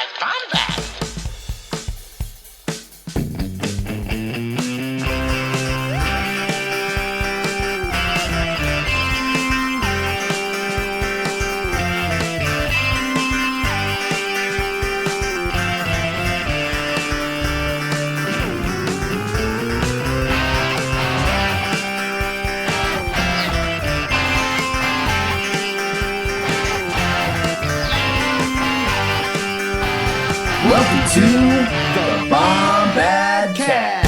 like Bombadcast. Welcome to the Bombadcast.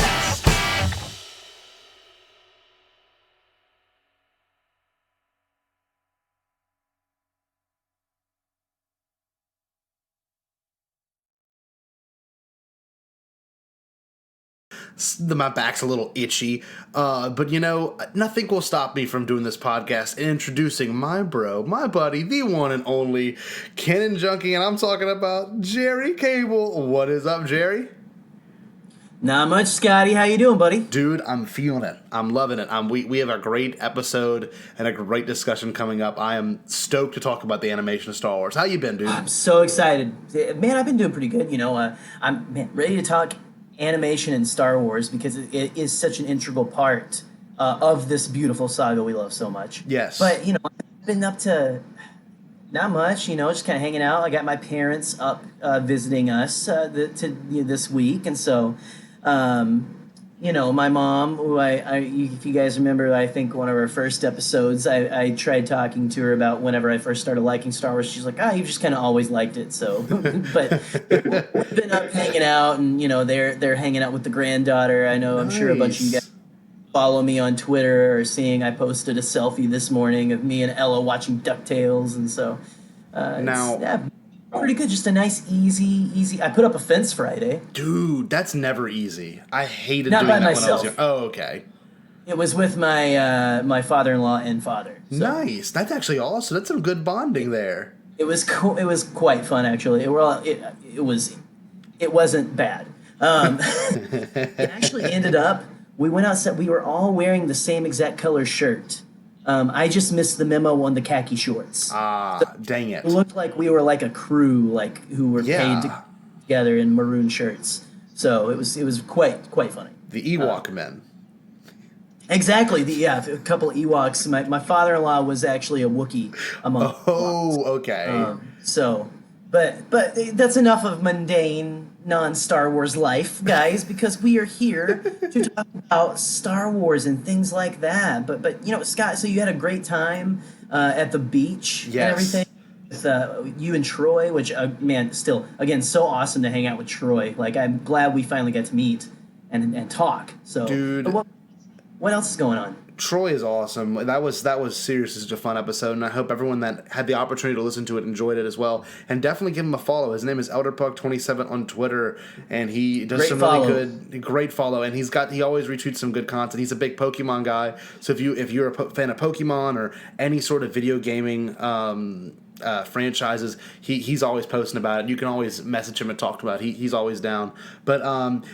My back's a little itchy, but you know, nothing will stop me from doing this podcast and introducing my bro, my buddy, the one and only Canon Junkie, and I'm talking about Gerry Cable. What is up, Gerry? Not much, Scotty. How you doing, buddy? Dude, I'm feeling it. I'm loving it. We have a great episode and a great discussion coming up. I am stoked to talk about the animation of Star Wars. How you been, dude? I'm so excited. Man, I've been doing pretty good. You know, I'm ready to talk animation and Star Wars because it is such an integral part of this beautiful saga we love so much. Yes. But, you know, I've been up to not much, you know, just kind of hanging out. I got my parents up visiting us this week. And so, you know, my mom, who if you guys remember, I think one of our first episodes, I tried talking to her about whenever I first started liking Star Wars. She's like, you've just kind of always liked it. So, but we've been up hanging out, and you know, they're hanging out with the granddaughter. I know, I'm sure a bunch of you guys follow me on Twitter or seeing I posted a selfie this morning of me and Ella watching DuckTales, and so pretty good. Just a nice, easy. I put up a fence Friday. Dude, that's never easy. I hated Not doing by that myself. when I was young. Oh, okay. It was with my my father-in-law and father. So Nice. That's actually awesome. That's some good bonding there. it was it was quite fun, actually. It wasn't bad. It actually ended up, we went outside. We were all wearing the same exact color shirt. I just missed the memo on the khaki shorts. Dang it. It looked like we were like a crew, like who were paid together in maroon shirts. So it was quite funny. The Ewok men. Exactly. A couple Ewoks. My father-in-law was actually a Wookiee among. Oh, okay. But that's enough of mundane, non-Star Wars life, guys, because we are here to talk about Star Wars and things like that. But you know, Scott, so you had a great time at the beach and everything with you and Troy, which man, still again so awesome to hang out with Troy. Like, I'm glad we finally got to meet and talk. So, dude, what else is going on? Troy is awesome. That was seriously such a fun episode, and I hope everyone that had the opportunity to listen to it enjoyed it as well. And definitely give him a follow. His name is ElderPug27 on Twitter, and he does great follow. And he always retweets some good content. He's a big Pokemon guy, so if you're a fan of Pokemon or any sort of video gaming franchises, he's always posting about it. You can always message him and talk about it. He's always down. But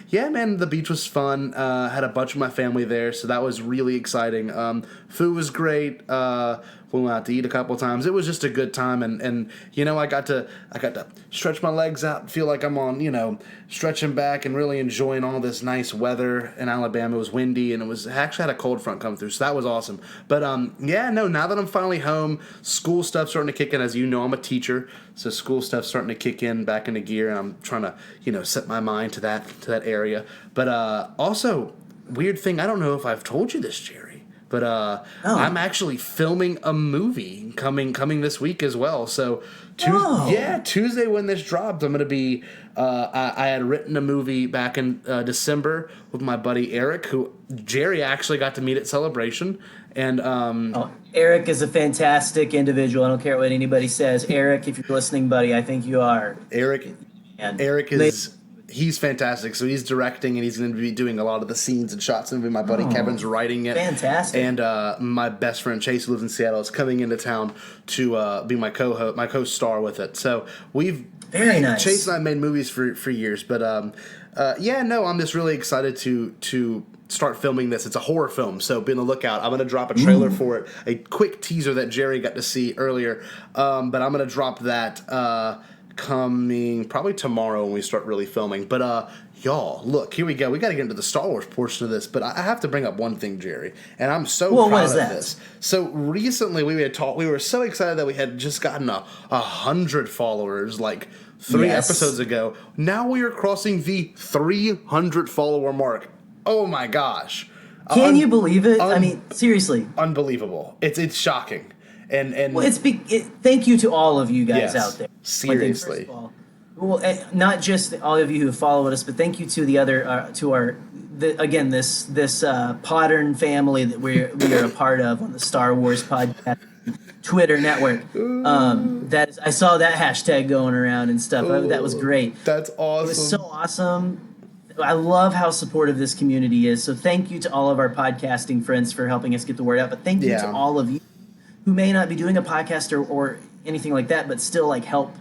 yeah, man, the beach was fun. Had a bunch of my family there, so that was really exciting. Food was great. We went out to eat a couple times. It was just a good time, and you know, I got to stretch my legs out and feel like I'm on, you know, stretching back and really enjoying all this nice weather in Alabama. It was windy, and I actually had a cold front come through, so that was awesome. But now that I'm finally home, school stuff's starting to kick in. As you know, I'm a teacher, so school stuff's starting to kick in back into gear, and I'm trying to, you know, set my mind to that area. But also, weird thing, I don't know if I've told you this, Gerry. But I'm actually filming a movie coming this week as well. So Tuesday when this dropped, I'm going to be I had written a movie back in December with my buddy Eric, who Gerry actually got to meet at Celebration. And Eric is a fantastic individual. I don't care what anybody says. Eric, if you're listening, buddy, I think you are. Eric is... He's fantastic. So he's directing, and he's going to be doing a lot of the scenes and shots. And my buddy Kevin's writing it. Fantastic. And my best friend Chase, who lives in Seattle, is coming into town to be my co-star with it. So very nice. Chase and I made movies for years, but I'm just really excited to start filming this. It's a horror film, so be on the lookout. I'm going to drop a trailer for it, a quick teaser that Gerry got to see earlier, but I'm going to drop that coming probably tomorrow when we start really filming. But y'all, look, here we go. We got to get into the Star Wars portion of this, but I have to bring up one thing, Jerry, and I'm so proud of this. So recently we were so excited that we had just gotten 100 followers, like 3 episodes ago. Now we are crossing the 300 follower mark. Oh my gosh. Can you believe it? I mean, seriously. Unbelievable. It's shocking. And well, thank you to all of you guys out there. Seriously. First of all, well, not just all of you who followed us, but thank you to the other this Podern family that we are a part of on the Star Wars podcast Twitter network. I saw that hashtag going around and stuff. That was great. That's awesome. It was so awesome. I love how supportive this community is. So thank you to all of our podcasting friends for helping us get the word out. But thank you to all of you who may not be doing a podcast or anything like that, but still like help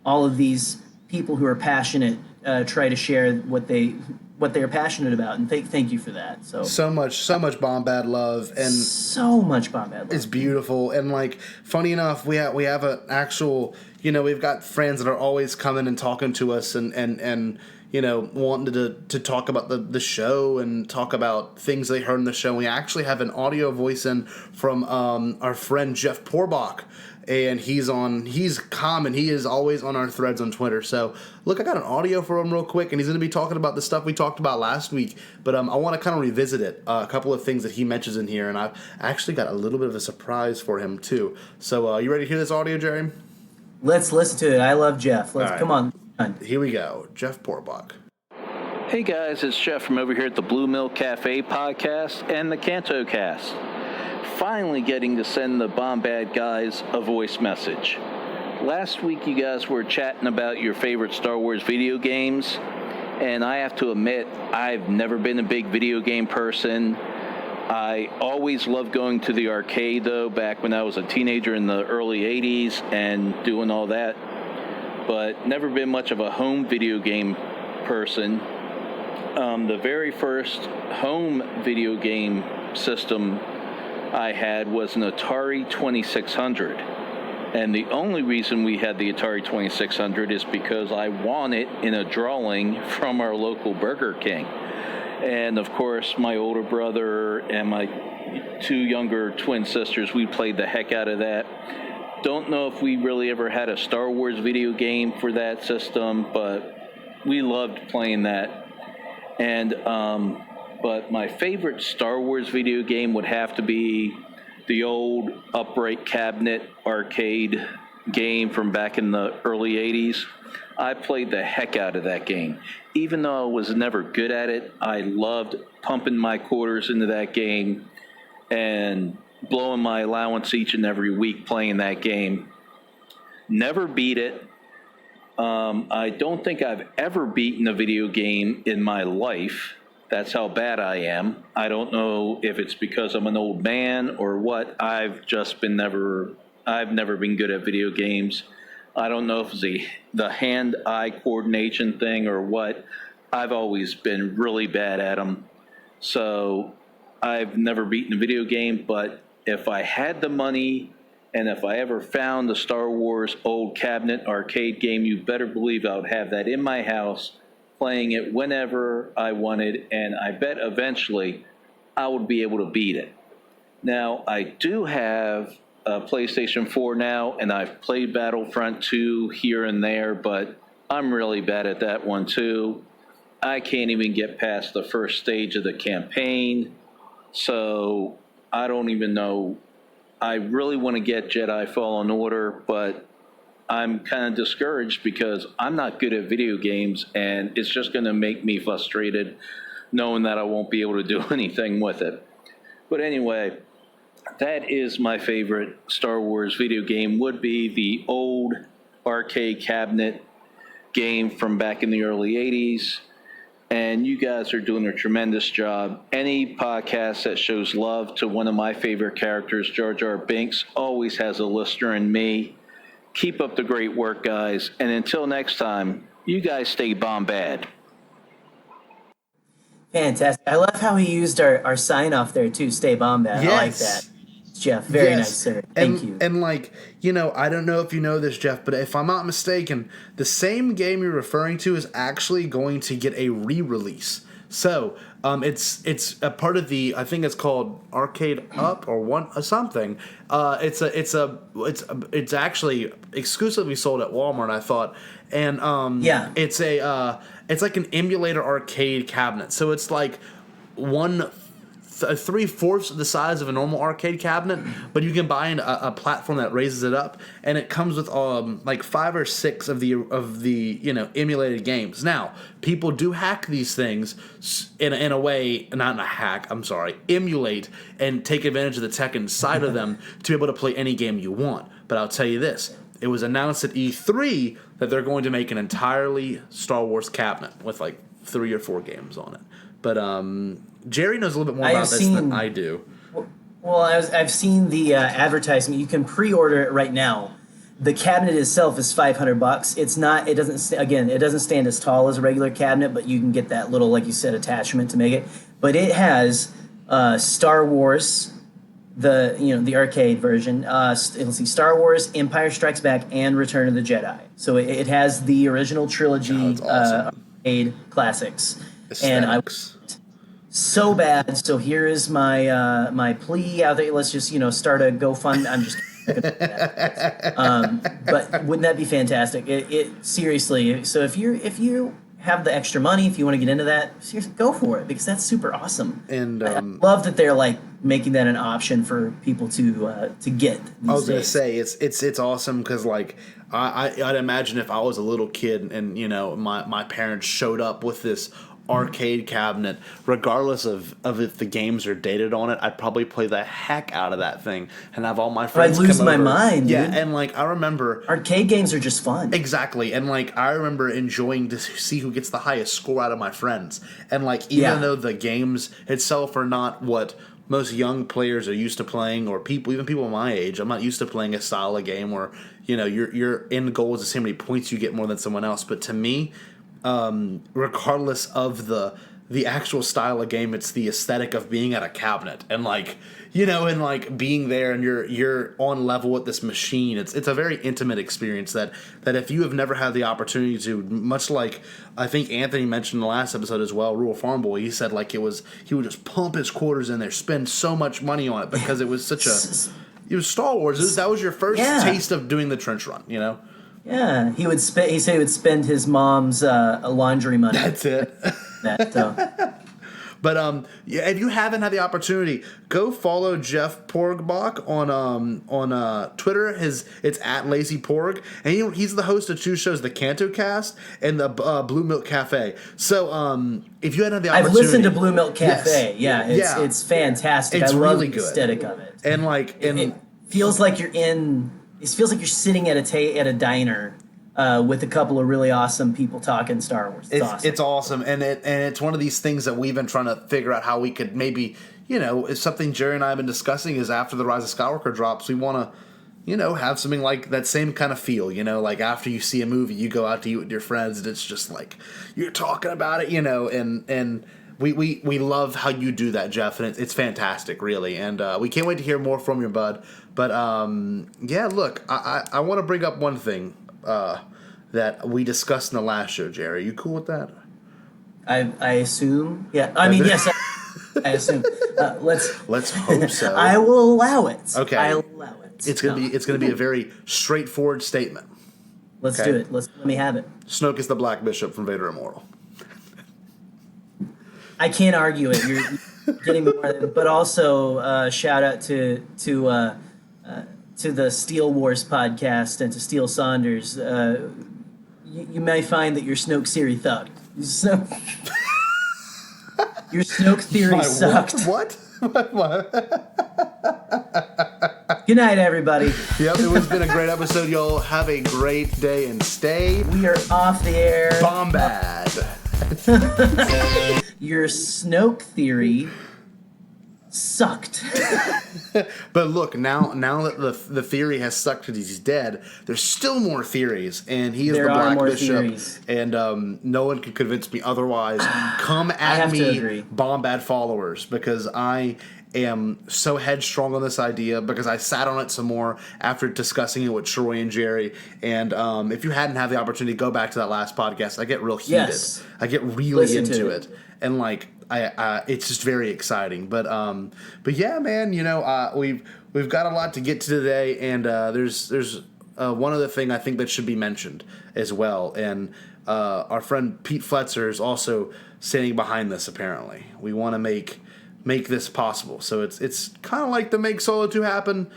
all of these people who are passionate try to share what they're passionate about, and thank you for that. So much Bombad love, and so much Bombad love. It's beautiful, and like funny enough, we have an actual, we've got friends that are always coming and talking to us, and wanting to talk about the show and talk about things they heard in the show. We actually have an audio voice in from our friend Jeff Porbach, and he's common. He is always on our threads on Twitter. So look, I got an audio for him real quick, and he's going to be talking about the stuff we talked about last week. But I want to kind of revisit it, a couple of things that he mentions in here, and I've actually got a little bit of a surprise for him too. So you ready to hear this audio, Jerry? Let's listen to it. I love Jeff. Come on. Here we go. Jeff Porbach. Hey guys, it's Jeff from over here at the Blue Mill Cafe podcast and the Canto Cast. Finally getting to send the Bombad guys a voice message. Last week you guys were chatting about your favorite Star Wars video games, and I have to admit, I've never been a big video game person. I always loved going to the arcade though, back when I was a teenager in the early 80s and doing all that, but never been much of a home video game person. The very first home video game system I had was an Atari 2600. And the only reason we had the Atari 2600 is because I won it in a drawing from our local Burger King. And of course, my older brother and my 2 younger twin sisters, we played the heck out of that. Don't know if we really ever had a Star Wars video game for that system, but we loved playing that. And but my favorite Star Wars video game would have to be the old upright cabinet arcade game from back in the early 80s. I played the heck out of that game. Even though I was never good at it, I loved pumping my quarters into that game and blowing my allowance each and every week playing that game. Never beat it. I don't think I've ever beaten a video game in my life. That's how bad I am. I don't know if it's because I'm an old man or what. I've never been good at video games. I don't know if it's the hand-eye coordination thing or what. I've always been really bad at them. So I've never beaten a video game, but if I had the money and if I ever found the Star Wars old cabinet arcade game, you better believe I would have that in my house, playing it whenever I wanted, and I bet eventually I would be able to beat it. Now, I do have a PlayStation 4 now, and I've played Battlefront 2 here and there, but I'm really bad at that one too. I can't even get past the first stage of the campaign, so I don't even know. I really want to get Jedi Fallen Order, but I'm kind of discouraged because I'm not good at video games, and it's just going to make me frustrated knowing that I won't be able to do anything with it. But anyway, that is my favorite Star Wars video game, would be the old arcade cabinet game from back in the early 80s. And you guys are doing a tremendous job. Any podcast that shows love to one of my favorite characters, Jar Jar Binks, always has a listener in me. Keep up the great work, guys. And until next time, you guys stay Bombad. Fantastic. I love how he used our sign off there too, stay Bombad. Yes. I like that. Jeff. Very nice, sir. Thank you. And like, I don't know if you know this, Jeff, but if I'm not mistaken, the same game you're referring to is actually going to get a re-release. So it's a part of the, I think it's called Arcade Up or something. It's actually exclusively sold at Walmart, I thought, and it's like an emulator arcade cabinet. So it's like 3/4 of the size of a normal arcade cabinet, but you can buy a platform that raises it up, and it comes with like 5 or 6 of the emulated games. Now, people do hack these things in a way, not in a hack. I'm sorry, emulate and take advantage of the tech inside of them to be able to play any game you want. But I'll tell you this: it was announced at E3 that they're going to make an entirely Star Wars cabinet with like 3 or 4 games on it. But Gerry knows a little bit more about this than I do. Well, I've seen the advertisement. You can pre-order it right now. The cabinet itself is $500. It's not. It doesn't stand as tall as a regular cabinet, but you can get that little, like you said, attachment to make it. But it has Star Wars, the arcade version. Let's see, Star Wars, Empire Strikes Back, and Return of the Jedi. So it has the original trilogy arcade classics. And I so bad. So here is my my plea out there. Let's just start a GoFundMe. I'm just but wouldn't that be fantastic? It seriously. So if you have the extra money, if you want to get into that, seriously, go for it, because that's super awesome. And I love that they're like making that an option for people to get. These I was going to days. say it's awesome because like I'd imagine if I was a little kid and my parents showed up with this arcade cabinet, regardless of if the games are dated on it, I'd probably play the heck out of that thing and have all my friends I'd lose come my over. mind, yeah, dude. and like I remember Arcade games are just fun. exactly, and like I remember enjoying to see who gets the highest score out of my friends, and like even though the games itself are not what most young players are used to playing, or even people my age, I'm not used to playing a style of game where your end goal is to see how many points you get more than someone else. But to me, regardless of the actual style of game, it's the aesthetic of being at a cabinet and like and like being there and you're on level with this machine. It's a very intimate experience that if you have never had the opportunity to, much like I think Anthony mentioned in the last episode as well, Rural Farm Boy, he said like he would just pump his quarters in there, spend so much money on it because it was such it was Star Wars. That was your first taste of doing the trench run, Yeah, he said he would spend his mom's laundry money. That's it. But if you haven't had the opportunity, go follow Jeff Porgbach on Twitter. It's at Lazy Porg, and he's the host of 2 shows, the Canto Cast and the Blue Milk Cafe. So if you hadn't had the opportunity, I've listened to Blue Milk Cafe. Yes. It's fantastic. It's I love really the good aesthetic of it. And like it feels like you're in. It feels like you're sitting at a diner. With a couple of really awesome people talking Star Wars. It's awesome, and it's one of these things that we've been trying to figure out how we could maybe, if something Gerry and I have been discussing is after the Rise of Skywalker drops, we want to, have something like that same kind of feel, like after you see a movie, you go out to eat with your friends, and it's just like you're talking about it, and we love how you do that, Jeff, and it's fantastic, really, and we can't wait to hear more from you, bud. But look, I want to bring up one thing. That we discussed in the last show, Gerry. You cool with that? I assume. Yeah. I mean, yes. I assume. Let's hope so. I will allow it. Okay. I'll allow it. It's gonna be a very straightforward statement. Let's do it. Let me have it. Snoke is the Black Bishop from Vader Immortal. I can't argue it. You're getting more than, but also shout out to the Steel Wars podcast and to Steel Saunders. You may find that your Snoke theory sucked. Your Snoke theory sucked. What? Good night, everybody. Yep, it has been a great episode. Y'all have a great day and stay. We are off the air. Bombad. Your Snoke theory sucked. But look, now that the theory has sucked because he's dead, there's still more theories, and he is the Black Bishop, theories. And no one can convince me otherwise. Come at me, Bombad followers, because I am so headstrong on this idea because I sat on it some more after discussing it with Troy and Gerry. And if you hadn't had the opportunity to go back to that last podcast, I get real heated. Yes. I get really into it. And like it's just very exciting. But yeah, man, we've got a lot to get to today, and there's one other thing I think that should be mentioned as well. And our friend Pete Fletzer is also standing behind this. Apparently, we want to make this possible. So it's kind of like the Make Solo 2 happen,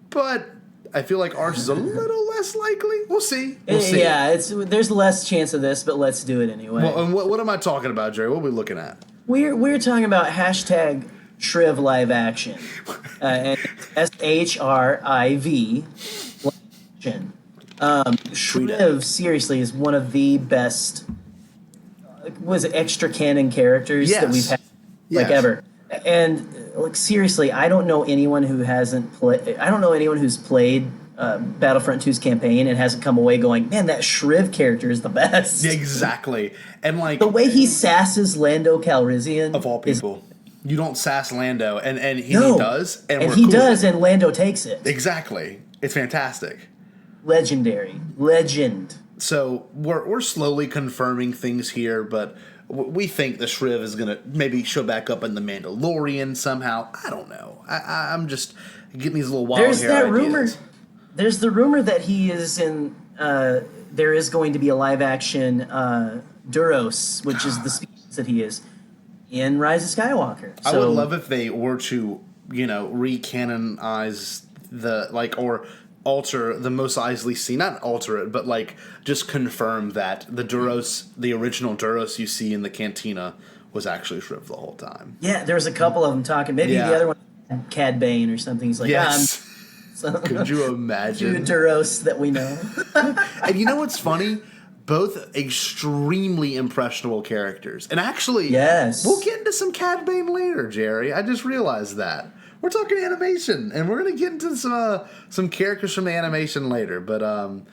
but I feel like ours is a little less likely. We'll see. Yeah, there's less chance of this, but let's do it anyway. Well, and what am I talking about, Gerry? What are we looking at? We're talking about hashtag Shriv live action, and SHRIV live action. Shriv seriously is one of the best. Was it extra canon characters that we've had ever? And like seriously, I don't know anyone who hasn't played. I don't know anyone who's played Battlefront 2's campaign and hasn't come away going, man, that Shriv character is the best. Yeah, exactly. And like the way he sasses Lando Calrissian of all people. You don't sass Lando, and he does, and he cool does, and Lando takes it. Exactly. It's fantastic. Legendary. Legend. So we're slowly confirming things here, but we think the Shriv is going to maybe show back up in The Mandalorian somehow. I don't know. I'm just getting these little wild There's hair that ideas. rumor. There's the rumor that he is in. There is going to be a live action Duros, which is the species that he is in Rise of Skywalker. So, I would love if they were to, recanonize or alter the Mos Eisley scene, not alter it, but just confirm that the Duros, the original Duros you see in the cantina, was actually Shriv the whole time. Yeah, there was a couple of them talking. Maybe the other one, Cad Bane or something. He's like, yes. Could you imagine? Two Duros that we know. And you know what's funny? Both extremely impressionable characters. And actually, we'll get into some Cad Bane later, Gerry. I just realized that. We're talking animation, and we're going to get into some characters from the animation later. But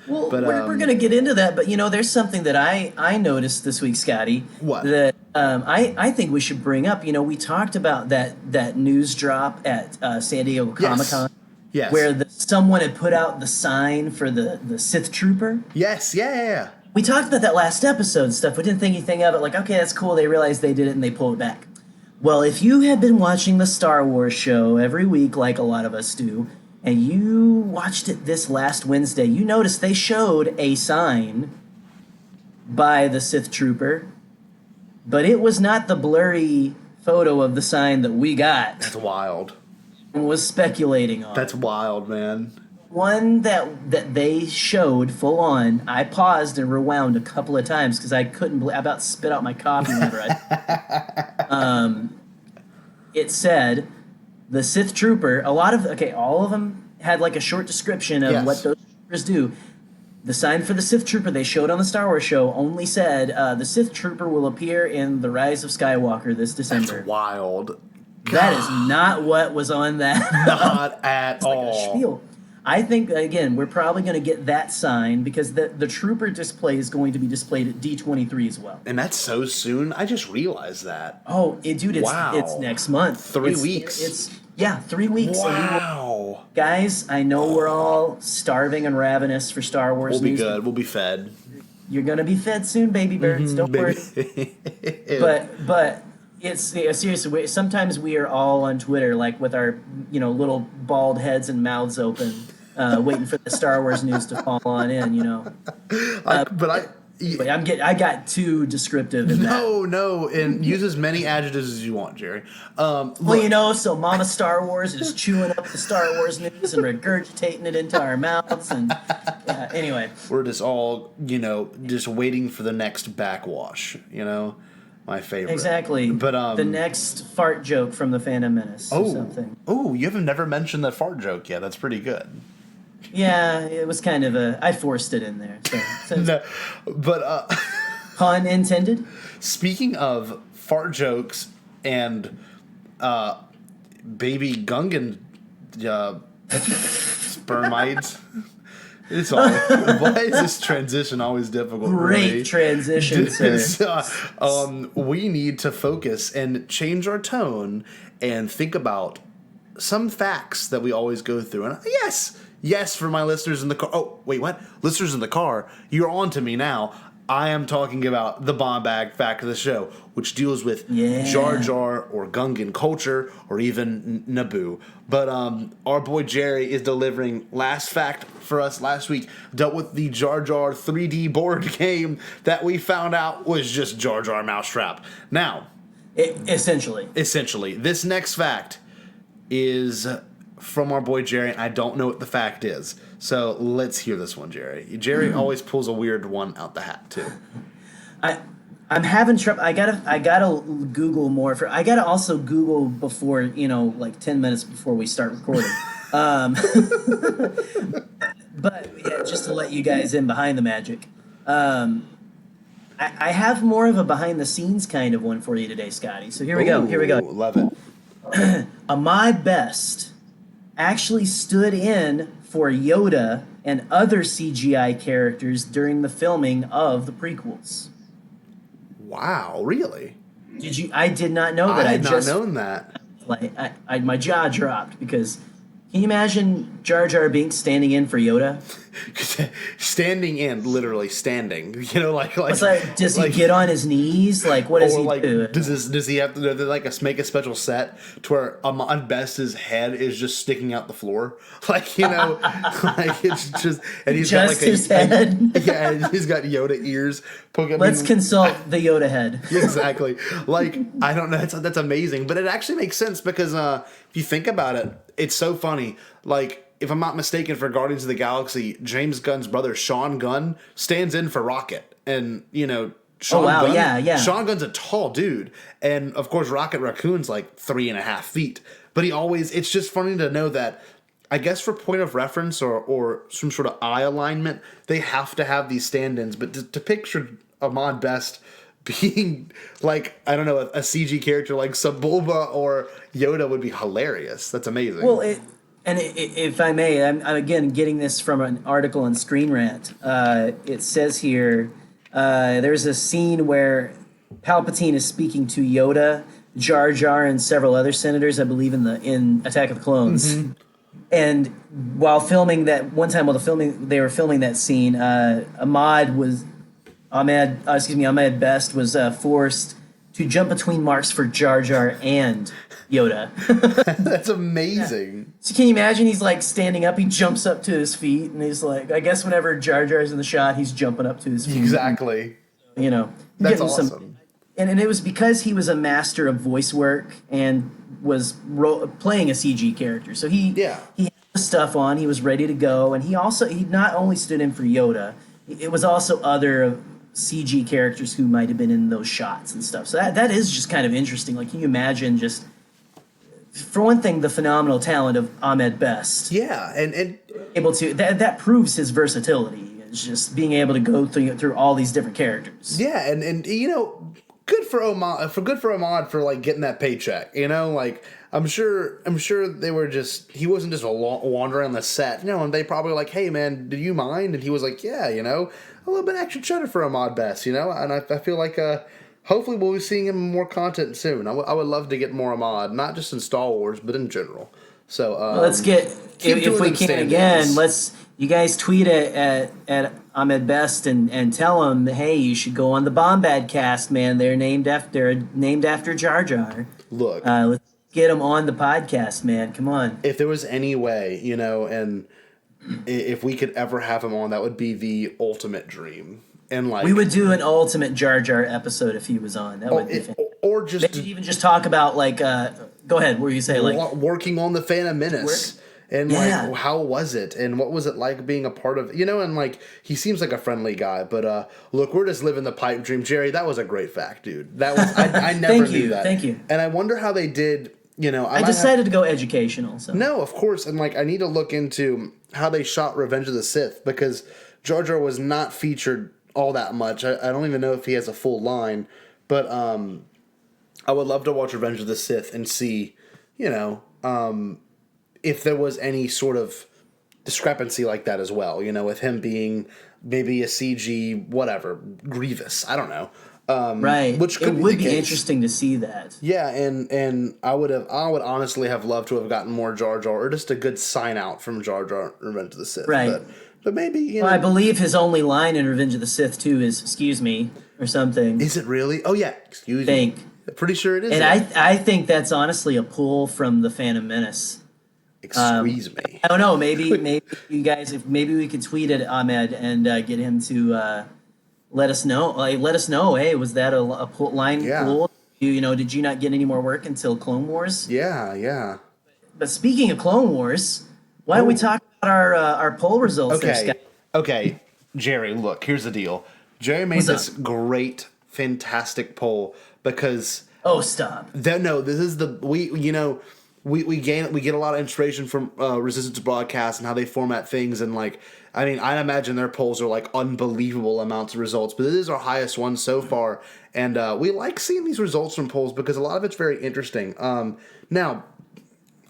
we're going to get into that. But there's something that I noticed this week, Scotty. What? That I think we should bring up. We talked about that news drop at San Diego Comic-Con. Yes. Where someone had put out the sign for the Sith Trooper. Yes. Yeah. We talked about that last episode and stuff. We didn't think anything of it. Like, okay, that's cool. They realized they did it and they pulled it back. Well, if you have been watching the Star Wars show every week, like a lot of us do, and you watched it this last Wednesday, you noticed they showed a sign by the Sith Trooper, but it was not the blurry photo of the sign that we got. That's wild. And was speculating on. That's wild, man. One that they showed full on, I paused and rewound a couple of times because I couldn't believe. I about spit out my coffee whenever it said the Sith Trooper. All of them had like a short description of what those troopers do. The sign for the Sith Trooper they showed on the Star Wars show only said the Sith Trooper will appear in The Rise of Skywalker this December. That's wild. That is not what was on that. Not at all. Like a spiel. I think, again, we're probably going to get that sign because the Trooper display is going to be displayed at D23 as well. And that's so soon? I just realized that. Oh, dude, it's next month. 3 weeks. It's 3 weeks. Wow. Guys, I know we're all starving and ravenous for Star Wars news. We'll be good. But we'll be fed. You're going to be fed soon, baby birds. Don't worry. But... It's seriously. Sometimes we are all on Twitter, like with our little bald heads and mouths open, waiting for the Star Wars news to fall on in. I got too descriptive in that. No, and use as many adjectives as you want, Gerry. So Mama Star Wars is chewing up the Star Wars news and regurgitating it into our mouths, and anyway, we're just all just waiting for the next backwash. My favorite. Exactly. But the next fart joke from the Phantom Menace or something. Oh, you haven't never mentioned that fart joke yet. That's pretty good. Yeah, it was kind of I forced it in there. So no, but pun intended. Speaking of fart jokes and baby Gungan spermites. It's all. Why is this transition always difficult? Great transition, sir. We need to focus and change our tone and think about some facts that we always go through. And yes, for my listeners in the car. Oh, wait, what? Listeners in the car, you're on to me now. I am talking about the Bombad fact of the show, which deals with Jar Jar or Gungan culture or even Naboo. But our boy Gerry is delivering last fact for us last week. Dealt with the Jar Jar 3D board game that we found out was just Jar Jar Mousetrap. Now, essentially, this next fact is from our boy Gerry, and I don't know what the fact is. So let's hear this one, Gerry. Gerry always pulls a weird one out the hat too. I'm having trouble. I gotta Google more I gotta also Google before, like 10 minutes before we start recording. But yeah, just to let you guys in behind the magic. I have more of a behind the scenes kind of one for you today, Scotty. So here we go. Love it. Ahmad Best actually stood in for Yoda and other CGI characters during the filming of the prequels. Wow, really? Did you? I did not know that. I had not known that. Like, my jaw dropped because can you imagine Jar Jar Binks standing in for Yoda? Standing in, literally standing. It's like, does he get on his knees? Like, what does he do? Does he have to make a special set to where Ahmad Best's head is just sticking out the floor? Like it's just, and he's just got his head. And he's got Yoda ears. Let's consult the Yoda head. Exactly. I don't know. That's amazing, but it actually makes sense because if you think about it, it's so funny. If I'm not mistaken, for Guardians of the Galaxy, James Gunn's brother, Sean Gunn, stands in for Rocket. And, Sean Gunn, yeah. Sean Gunn's a tall dude. And, of course, Rocket Raccoon's 3.5 feet. But it's just funny to know that, I guess for point of reference or some sort of eye alignment, they have to have these stand-ins. But to picture Ahmad Best being, I don't know, a CG character like Sebulba or Yoda would be hilarious. That's amazing. Well, if I may, I'm again getting this from an article on Screen Rant. It says here, there's a scene where Palpatine is speaking to Yoda, Jar Jar, and several other senators, I believe, in Attack of the Clones. Mm-hmm. And while filming that, one time while they were filming that scene, Ahmad Best was forced to jump between marks for Jar Jar and Yoda. That's amazing. Yeah. So can you imagine he's standing up, he jumps up to his feet, and he's I guess whenever Jar Jar's in the shot, he's jumping up to his feet. Exactly. That's awesome. And it was because he was a master of voice work and was playing a CG character. So he had the stuff on, he was ready to go, and he not only stood in for Yoda, it was also other CG characters who might have been in those shots and stuff. So that is just kind of interesting. Can you imagine just, for one thing, the phenomenal talent of Ahmed Best. Yeah, and able to that proves his versatility. It's just being able to go through all these different characters. Yeah, and good for Ahmad for getting that paycheck. I'm sure they were he wasn't just wandering on the set. And they probably hey man, do you mind? And he was yeah, a little bit extra cheddar for Ahmad Best, and I feel hopefully we'll be seeing him in more content soon. I would love to get more Ahmad, not just in Star Wars, but in general. So let's get, if we can again, you guys tweet at Ahmed Best and tell him, hey, you should go on the Bombadcast, man. They're named after Jar Jar. Look, let's get him on the podcast, man. Come on. If there was any way, and if we could ever have him on, that would be the ultimate dream. And we would do an ultimate Jar Jar episode if he was on. That would be fantastic. Or just maybe even just talk about go ahead. What were you say? Working on the Phantom Menace. And how was it? And what was it like being a part of and he seems like a friendly guy, but look, we're just living the pipe dream. Gerry, that was a great fact, dude. That was I never knew that. Thank you. And I wonder how they did, I decided to go educational. So. No, of course, and I need to look into how they shot Revenge of the Sith, because Jar Jar was not featured all that much. I don't even know if he has a full line, but I would love to watch Revenge of the Sith and see, if there was any sort of discrepancy like that as well, with him being maybe a CG whatever Grievous. I don't know. Right. Which it would be interesting to see that. Yeah, and I would honestly have loved to have gotten more Jar Jar, or just a good sign out from Jar Jar in Revenge of the Sith. Right. But maybe, you well, know. I believe his only line in Revenge of the Sith too is "excuse me" or something. Is it really? Oh yeah, excuse me. Pretty sure it is. And I think that's honestly a pull from the Phantom Menace. Excuse me. I don't know. Maybe you guys, maybe we could tweet at Ahmed and get him to let us know. Let us know. Hey, was that a line pull? Did you not get any more work until Clone Wars? Yeah. But speaking of Clone Wars, why don't we talk about our poll results? Okay, Gerry. Look, here's the deal. Gerry made this great, fantastic poll because. Oh, stop. This is we get a lot of inspiration from Resistance Broadcast and how they format things, and I imagine their polls are like unbelievable amounts of results, but this is our highest one so far, and we like seeing these results from polls because a lot of it's very interesting. Now,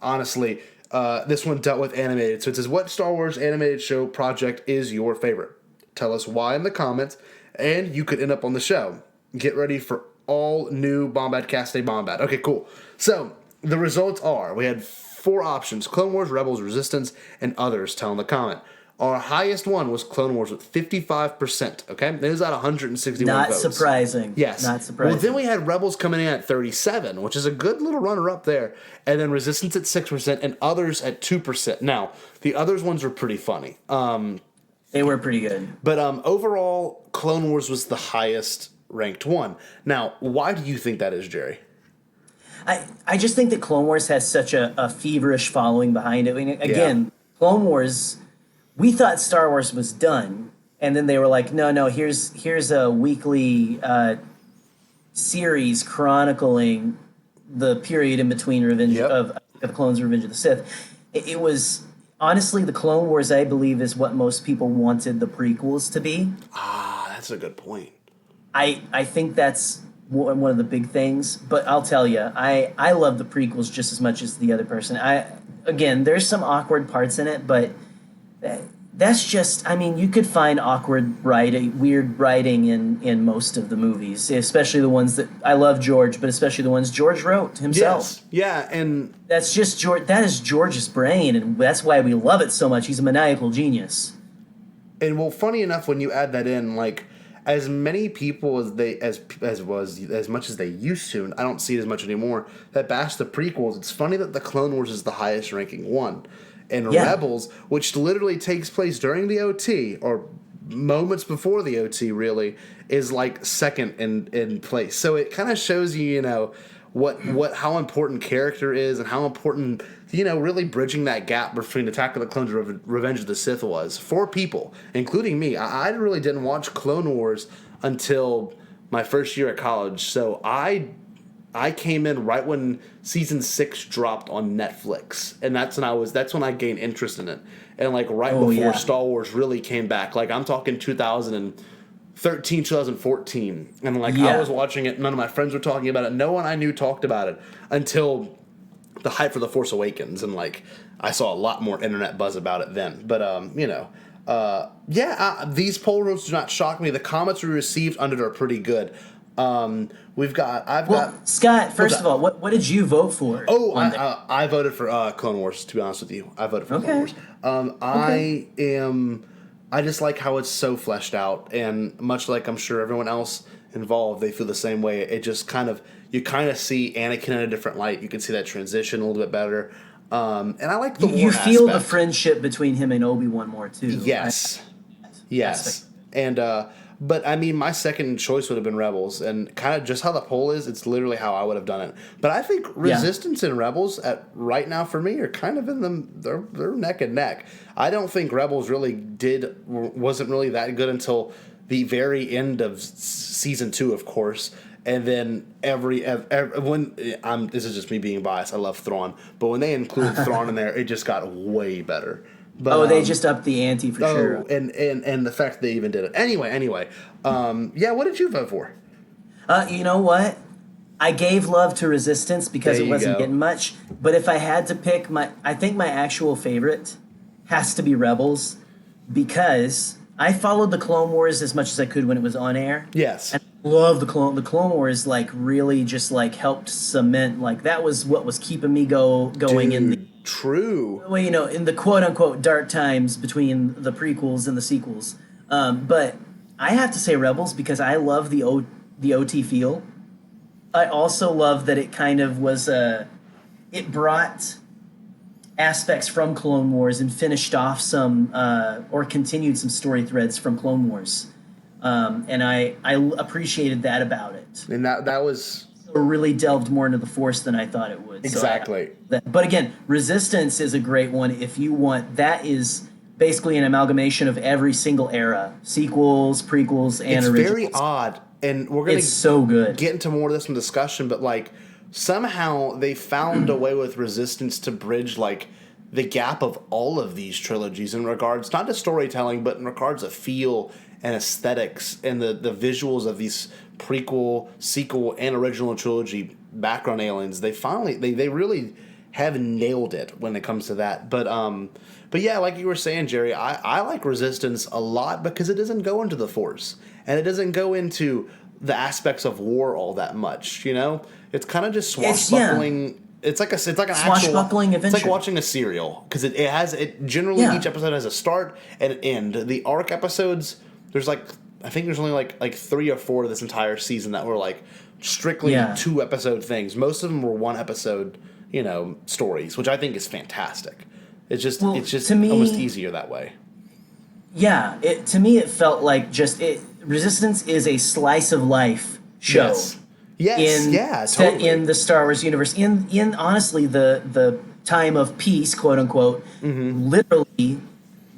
honestly, this one dealt with animated, so it says, what Star Wars animated show project is your favorite? Tell us why in the comments, and you could end up on the show. Get ready for all new Bombadcast Day Bombad. Okay, cool. So the results are, we had 4 options: Clone Wars, Rebels, Resistance, and others. Tell in the comment. Our highest one was Clone Wars with 55%. Okay, that is at 161 Not votes. surprising. Yes, not surprising. Well, then we had Rebels coming in at 37, which is a good little runner up there, and then Resistance at 6% and others at 2%. Now the others ones were pretty funny. They were pretty good, but overall, Clone Wars was the highest ranked one. Now, why do you think that is, Gerry? I just think that Clone Wars has such a feverish following behind it. I mean, again, Clone Wars, we thought Star Wars was done, and then they were like, no, here's a weekly series chronicling the period in between Revenge of Clones and Revenge of the Sith. It was, honestly, the Clone Wars, I believe, is what most people wanted the prequels to be. Ah, that's a good point. I think that's one of the big things, but I'll tell you, I love the prequels just as much as the other person. Again, there's some awkward parts in it, but that's just, you could find weird writing in most of the movies, especially the ones that, I love George, but especially the ones George wrote himself. Yes. Yeah, and that's just that is George's brain, and that's why we love it so much. He's a maniacal genius. And well, funny enough, when you add that in, as many people as much as they used to, and I don't see it as much anymore, that bash the prequels, it's funny that the Clone Wars is the highest ranking one. And Rebels, which literally takes place during the OT, or moments before the OT really, is second in place. So it kind of shows you, how important character is, and how important, really bridging that gap between Attack of the Clones and Revenge of the Sith was for people, including me. I really didn't watch Clone Wars until my first year at college, so I came in right when season 6 dropped on Netflix, and that's when I gained interest in it, and before Star Wars really came back. I'm talking 2013, 2014, and I was watching it. None of my friends were talking about it. No one I knew talked about it until the hype for The Force Awakens, and I saw a lot more internet buzz about it then. But these poll results do not shock me. The comments we received under it are pretty good. Scott, first of all, what did you vote for? I voted for Clone Wars, to be honest with you. I voted for Clone Wars. I just like how it's so fleshed out, and much like I'm sure everyone else involved, they feel the same way. It just you kind of see Anakin in a different light. You can see that transition a little bit better. And I like the war You feel aspect. the friendship between him and Obi-Wan more too. Yes. And but my second choice would have been Rebels, and kind of just how the poll is, it's literally how I would have done it. But I think Resistance and Rebels right now for me are kind of they're neck and neck. I don't think Rebels wasn't really that good until the very end of season 2, of course. And then this is just me being biased. I love Thrawn, but when they include Thrawn in there, it just got way better. But, they just upped the ante for sure. And the fact they even did it. Anyway. What did you vote for? You know what? I gave love to Resistance because it wasn't getting much. But if I had to pick I think my actual favorite has to be Rebels, because I followed the Clone Wars as much as I could when it was on air. Yes. And I love the Clone Wars. Like really, just like helped cement. Like that was what was keeping me going in the true. well, in the quote unquote dark times between the prequels and the sequels. But I have to say Rebels because I love the OT feel. I also love that it kind of was it brought aspects from Clone Wars and finished off some or continued some story threads from Clone Wars, and I appreciated that about it. And that was really delved more into the Force than I thought it would. Exactly. But again, Resistance is a great one if you want. That is basically an amalgamation of every single era, sequels, prequels, and it's originals. very odd, and we're gonna it's so good. Get into more of this in discussion, but like somehow they found a way with Resistance to bridge like the gap of all of these trilogies in regards not to storytelling, but in regards of feel and aesthetics and the visuals of these prequel, sequel, and original trilogy background aliens. They really have nailed it when it comes to that. But yeah, like you were saying, Gerry, I like Resistance a lot because it doesn't go into the Force and it doesn't go into the aspects of war all that much. You know, it's kind of just swashbuckling. It's like an swashbuckling adventure. It's like watching a serial because it generally each episode has a start and an end. The arc episodes, I think there's only like 3 or 4 of this entire season that were like strictly 2 episode things. Most of them were 1 episode, stories, which I think is fantastic. It's just to me, almost easier that way. Yeah, to me it felt like Resistance is a slice of life show. Yes. Set in the Star Wars universe. In honestly the time of peace, quote unquote, literally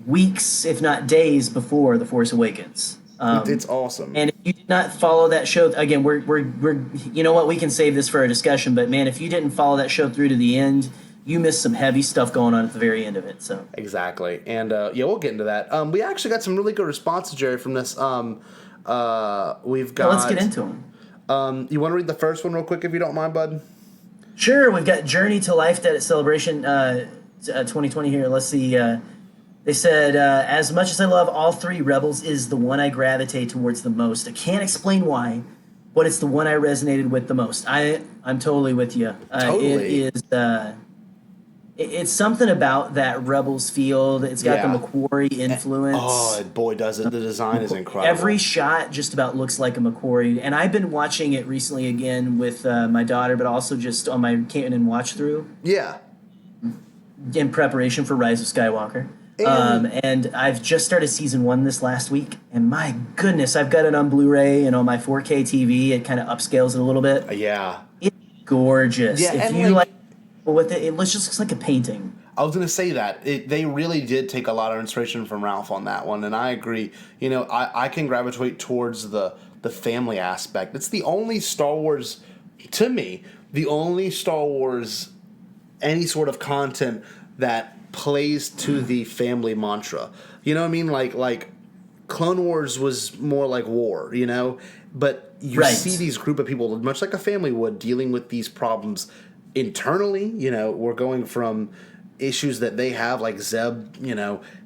weeks, if not days, before The Force Awakens. It's awesome. And if you did not follow that show, again, we're you know what, we can save this for a discussion. But man, if you didn't follow that show through to the end, you missed some heavy stuff going on at the very end of it. So exactly, and we'll get into that. We actually got some really good responses, Gerry, from this. We've got. Let's get into them. You want to read the first one real quick, if you don't mind, bud? Sure. We've got Journey to Life Debt Celebration 2020 here. Let's see. They said, as much as I love all 3, Rebels is the one I gravitate towards the most. I can't explain why, but it's the one I resonated with the most. I'm totally with you. Totally. It is. It's something about that Rebels feel. It's got the McQuarrie influence. Oh, boy, does it. The design is incredible. Every shot just about looks like a McQuarrie. And I've been watching it recently again with my daughter, but also just on my Canon watch through. Yeah. In preparation for Rise of Skywalker. And I've just started season 1 this last week. And my goodness, I've got it on Blu-ray and on my 4K TV. It kind of upscales it a little bit. Yeah. It's gorgeous. Yeah, if you like with it just looks like a painting. I was going to say that. They really did take a lot of inspiration from Ralph on that one, and I agree. I can gravitate towards the family aspect. It's the only Star Wars, to me, any sort of content that plays to the family mantra. You know what I mean? Like Clone Wars was more like war, But you see these group of people, much like a family would, dealing with these problems internally. We're going from issues that they have, like Zeb,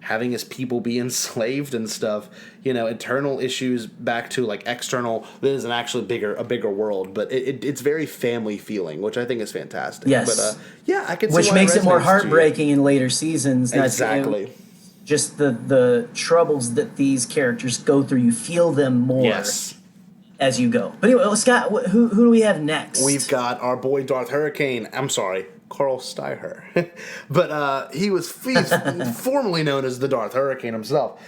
having his people be enslaved and stuff, internal issues, back to like external. This is actually a bigger world, but it's very family feeling, which I think is fantastic. Yes. But I can see which why makes it more resonates heartbreaking in later seasons. Exactly. Just the troubles that these characters go through, you feel them more as you go. But anyway, Scott, who do we have next? We've got our boy Darth Hurricane. I'm sorry, Carl Steiger. But he's formerly known as the Darth Hurricane himself.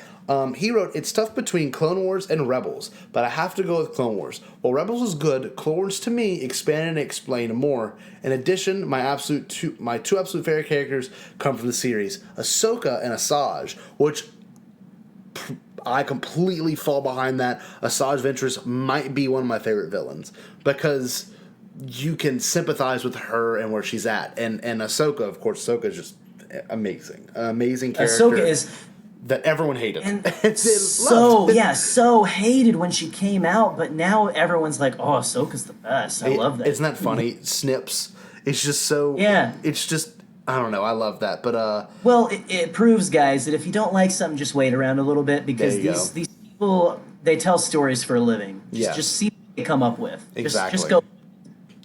He wrote, "It's tough between Clone Wars and Rebels, but I have to go with Clone Wars. While Rebels is good, Clone Wars to me expanded and explained more. In addition, my two absolute favorite characters come from the series, Ahsoka and Asajj, which I completely fall behind that. Asajj Ventress might be one of my favorite villains because you can sympathize with her and where she's at. And Ahsoka, of course, Ahsoka is just amazing. Amazing character. Ahsoka is... that everyone hated. And so hated when she came out, but now everyone's like, oh, Ahsoka's the best. I love that. Isn't that funny? Snips. It's just so... Yeah. It's just... I don't know. I love that. But Well, it proves, guys, that if you don't like something, just wait around a little bit, because these people, they tell stories for a living. Just see what they come up with. Exactly. Just go.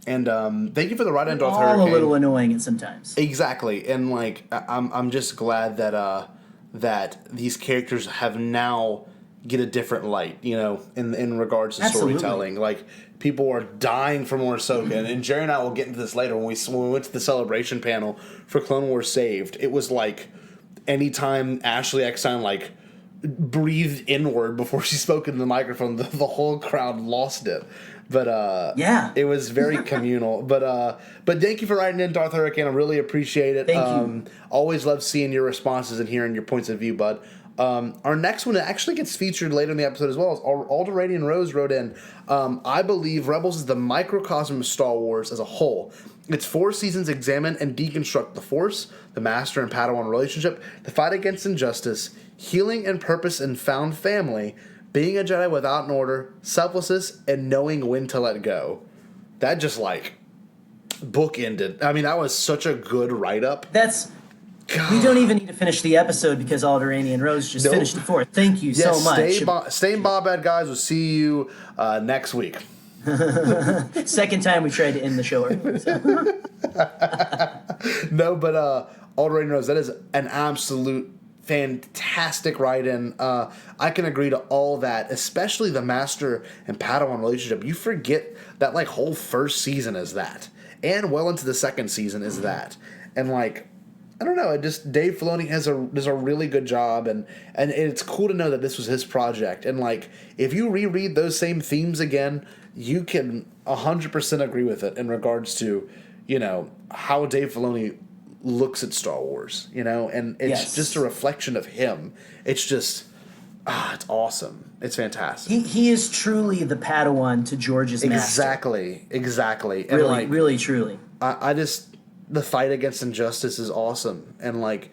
And thank you for the write-in, Darth all Hurricane. A little annoying at sometimes. Exactly, and like I'm just glad that that these characters have now get a different light, you know, in regards to storytelling. Like, people are dying for more Ahsoka, and Gerry and I will get into this later. When we went to the celebration panel for Clone Wars Saved, it was like anytime Ashley Eckstein like breathed inward before she spoke into the microphone, the whole crowd lost it. But it was very communal. But thank you for writing in, Darth Hurricane. I really appreciate it. Thank you. Always love seeing your responses and hearing your points of view, bud. Our next one actually gets featured later in the episode as well. As Alderanian Rose wrote in, I believe Rebels is the microcosm of Star Wars as a whole. Its 4 seasons examine and deconstruct the Force, the Master and Padawan relationship, the fight against injustice, healing and purpose and found family, being a Jedi without an order, selflessness, and knowing when to let go. That just, like, bookended. I mean, that was such a good write-up. God. We don't even need to finish the episode because Alderanian Rose just finished the 4th. Thank you so much. Stay Bombad, guys. We'll see you next week. Second time we tried to end the show. No, but Alderanian Rose, that is an absolute fantastic write-in. I can agree to all that, especially the Master and Padawan relationship. You forget that, like, whole first season is that, and well into the second season is that, and like, I don't know. Dave Filoni does a really good job, and it's cool to know that this was his project. And like, if you reread those same themes again, you can 100% agree with it in regards to, you know, how Dave Filoni looks at Star Wars, you know, and it's just a reflection of him. It's just, it's awesome. It's fantastic. He is truly the Padawan to George's master. Exactly. And really, like, really, truly. The fight against injustice is awesome, and like,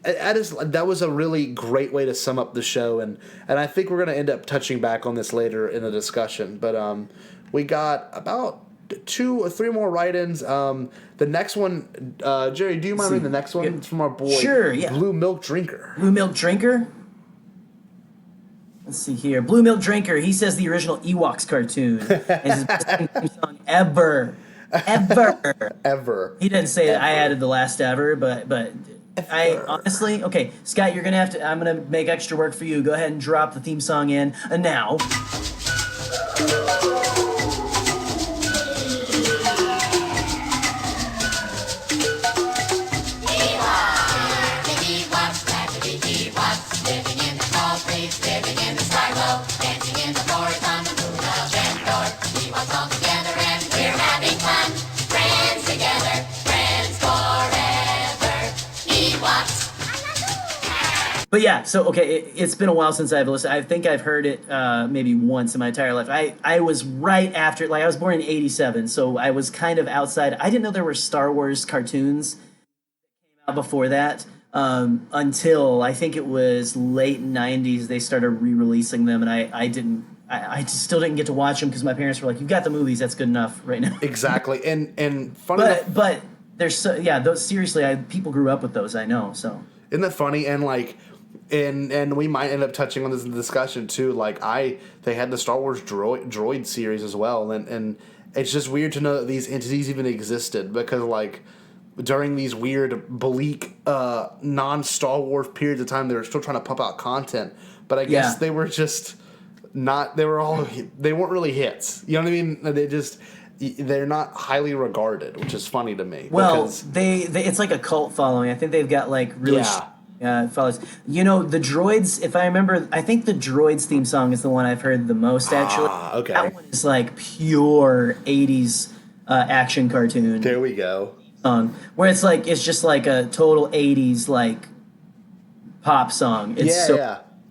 that was a really great way to sum up the show, and I think we're gonna end up touching back on this later in the discussion. But we got about 2 or 3 more write-ins. The next one, Gerry, do you mind reading the next one? It's from our boy, sure, yeah. Blue Milk Drinker. Blue Milk Drinker. Let's see here. Blue Milk Drinker. He says the original Ewoks cartoon is his best theme song ever. Ever. He didn't say that I added the last ever, but I honestly, okay, Scott, you're gonna I'm gonna make extra work for you. Go ahead and drop the theme song in now. But yeah, so okay, it's been a while since I've listened. I think I've heard it maybe once in my entire life. I was right after, like, I was born in '87, so I was kind of outside. I didn't know there were Star Wars cartoons that came out before that until I think it was late '90s. They started re-releasing them, and I just still didn't get to watch them because my parents were like, "You've got the movies, that's good enough right now." Exactly, and funny, but there's those seriously. People grew up with those. I know, so isn't that funny? And like. And we might end up touching on this in the discussion too. Like they had the Star Wars droid series as well, and it's just weird to know that these entities even existed, because like during these weird bleak non-Star Wars periods of time, they were still trying to pump out content, but I guess they were just not. They weren't really hits. You know what I mean? They're not highly regarded, which is funny to me. Well, they it's like a cult following. I think they've got like really. Fellas, you know, the droids, if I remember, I think the droids theme song is the one I've heard the most, actually. Okay. That one is like pure 80s action cartoon. There we go. Song, where it's just like a total 80s like pop song. It's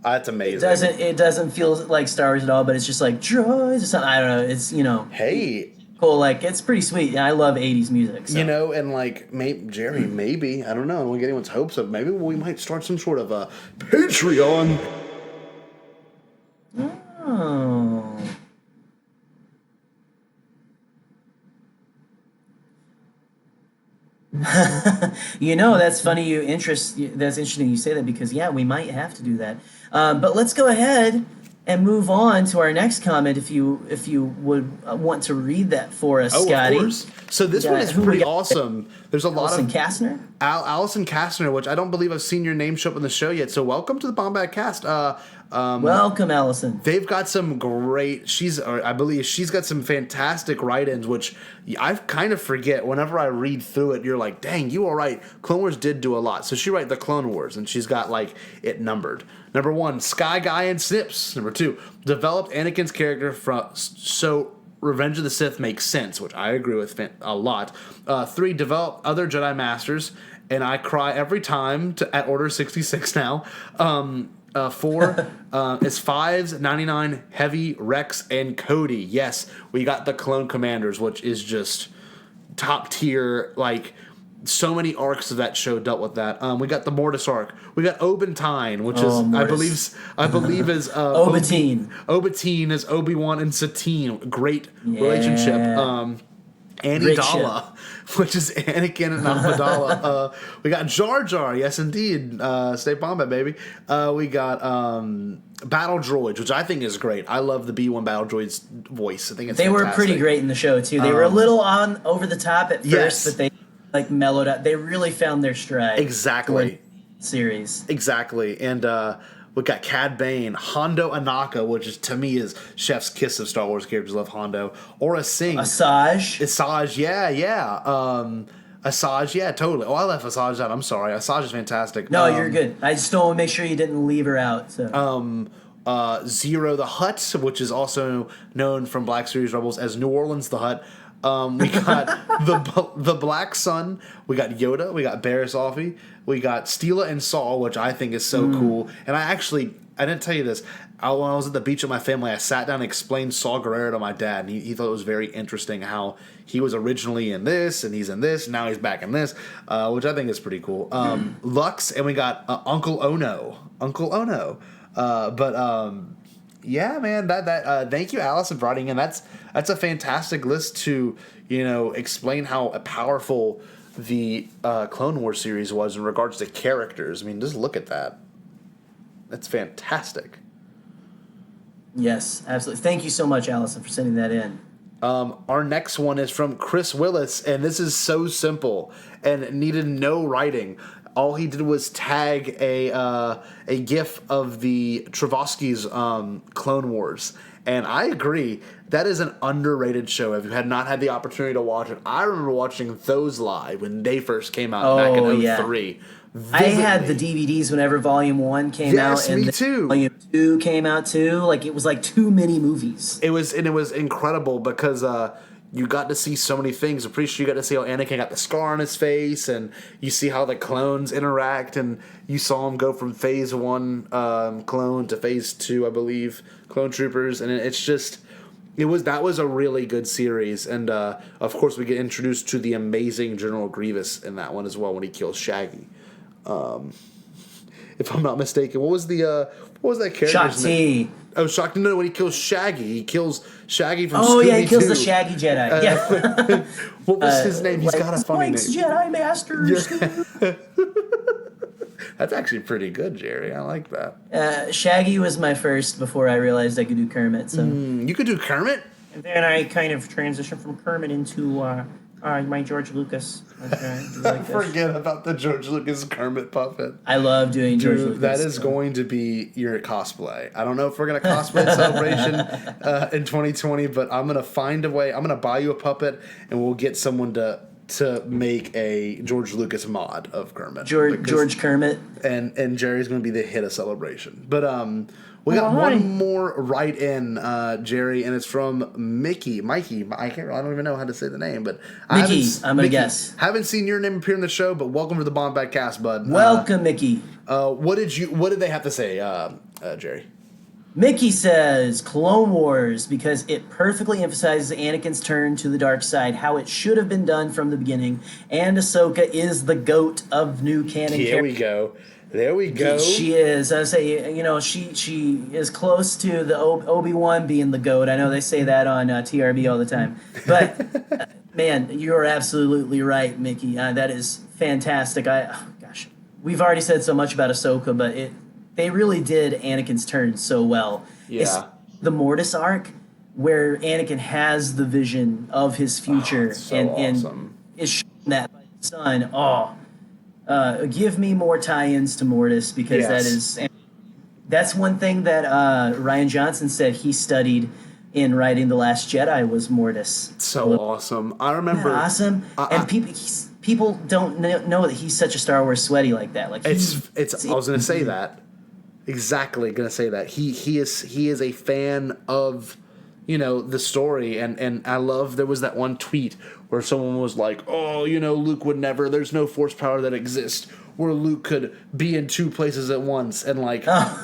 that's amazing. It doesn't feel like Star Wars at all, but it's just like droids or something. I don't know. It's, you know. Hey. Cool, like, it's pretty sweet. And I love 80s music. So. You know, and like, Gerry, maybe, I don't know, I don't want to get anyone's hopes up, maybe we might start some sort of a Patreon. Oh. That's funny. That's interesting. You say that because we might have to do that. But let's go ahead and move on to our next comment. If you would want to read that for us, Scotty. Of course. So this one is pretty awesome. There's a lot of Kastner. Allison Kastner, which I don't believe I've seen your name show up on the show yet. So welcome to the Bombadcast. Welcome, Allison. They've got some great. I believe she's got some fantastic write-ins, which I kind of forget whenever I read through it. You're like, dang, you all right? Clone Wars did do a lot. So she wrote the Clone Wars, and she's got like it numbered. Number 1, Sky Guy and Snips. Number 2, developed Anakin's character so Revenge of the Sith makes sense, which I agree with a lot. 3, develop other Jedi Masters, and I cry every time at Order 66 now. 4 is 5's 99 Heavy, Rex, and Cody. Yes, we got the Clone Commanders, which is just top tier. Like, so many arcs of that show dealt with that. We got the Mortis arc. We got Obentine, which is Mortis. I believe is Obatine. Obatine is Obi-Wan and Satine. Great relationship. Annie Dalla, which is Anakin and Amidala. We got Jar Jar, yes indeed. Stay Bombay, baby. We got Battle Droids, which I think is great. I love the B1 Battle Droids voice. I think it's fantastic. Were pretty great in the show too. They were a little over the top at first, but they mellowed out. They really found their stride. Exactly. Series. Exactly. And we got Cad Bane, Hondo Anaka, which is to me is Chef's kiss of Star Wars characters. Love Hondo. Aura Singh. Asajj, yeah. Asajj, yeah, totally. Oh, I left Asajj out. I'm sorry. Asajj is fantastic. No, you're good. I just don't want to make sure you didn't leave her out. So. Zero the Hutt, which is also known from Black Series Rebels as New Orleans the Hutt. We got the Black Sun. We got Yoda. We got Barriss Offee. We got Steela and Saul, which I think is so cool. And I didn't tell you this. When I was at the beach with my family, I sat down and explained Saul Guerrero to my dad, and he thought it was very interesting how he was originally in this, and he's in this, and now he's back in this, which I think is pretty cool. Lux, and we got Uncle Ono. Yeah, man. That thank you, Allison, for writing in. That's a fantastic list to explain how powerful the Clone Wars series was in regards to characters. I mean, just look at that. That's fantastic. Yes, absolutely. Thank you so much, Allison, for sending that in. Our next one is from Chris Willis, and this is so simple and needed no writing. All he did was tag a GIF of the Travosky's Clone Wars. And I agree, that is an underrated show. If you had not had the opportunity to watch it, I remember watching those live when they first came out back in 2003. I had the DVDs whenever Volume 1 came out. And me too. Volume 2 came out too. Like, it was like too many movies. It was incredible because you got to see so many things. I'm pretty sure you got to see how Anakin got the scar on his face, and you see how the clones interact, and you saw him go from Phase 1 clone to Phase 2, I believe, Clone Troopers, and it's just... That was a really good series, and of course we get introduced to the amazing General Grievous in that one as well when he kills Shaggy. If I'm not mistaken, what was that character's name? Oh, Shakti. No, when he kills Shaggy, he kills Shaggy from Scooby-Doo. Oh, yeah, he kills the Shaggy Jedi. Yeah. What was his name? He's got a funny name. Jedi Masters. Yeah. That's actually pretty good, Gerry. I like that. Shaggy was my first before I realized I could do Kermit. So you could do Kermit? And then I kind of transitioned from Kermit into my George Lucas. Forget about the George Lucas Kermit puppet. I love doing George Lucas. That is going to be your cosplay. I don't know if we're going to cosplay Celebration in 2020, but I'm going to find a way. I'm going to buy you a puppet, and we'll get someone to make a George Lucas mod of Kermit. George Kermit. And Jerry's going to be the hit of Celebration. But we got one more write-in, Gerry, and it's from Mikey. I don't even know how to say the name, but Mickey, I'm going to guess. Haven't seen your name appear in the show, but welcome to the Bombadcast, bud. Welcome, Mickey. What did they have to say, Gerry? Mickey says Clone Wars because it perfectly emphasizes Anakin's turn to the dark side, how it should have been done from the beginning, and Ahsoka is the GOAT of new canon. There we go. She is. I say, she is close to the Obi-Wan being the GOAT. I know they say that on TRB all the time, but Man, you're absolutely right, Mickey. That is fantastic. Gosh, we've already said so much about Ahsoka, but they really did Anakin's turn so well. It's Yeah. the Mortis arc, where Anakin has the vision of his future it's so and awesome. is shown that by his son. Give me more tie-ins to Mortis because Yes. that's one thing that Ryan Johnson said he studied in writing The Last Jedi was Mortis. So awesome. I Isn't remember. that awesome? And people don't know that he's such a Star Wars sweaty like that. Like I was gonna say that. Exactly, gonna say that. He is a fan of, the story, and I love there was that one tweet where someone was like, oh, Luke would never, there's no force power that exists where Luke could be in two places at once, and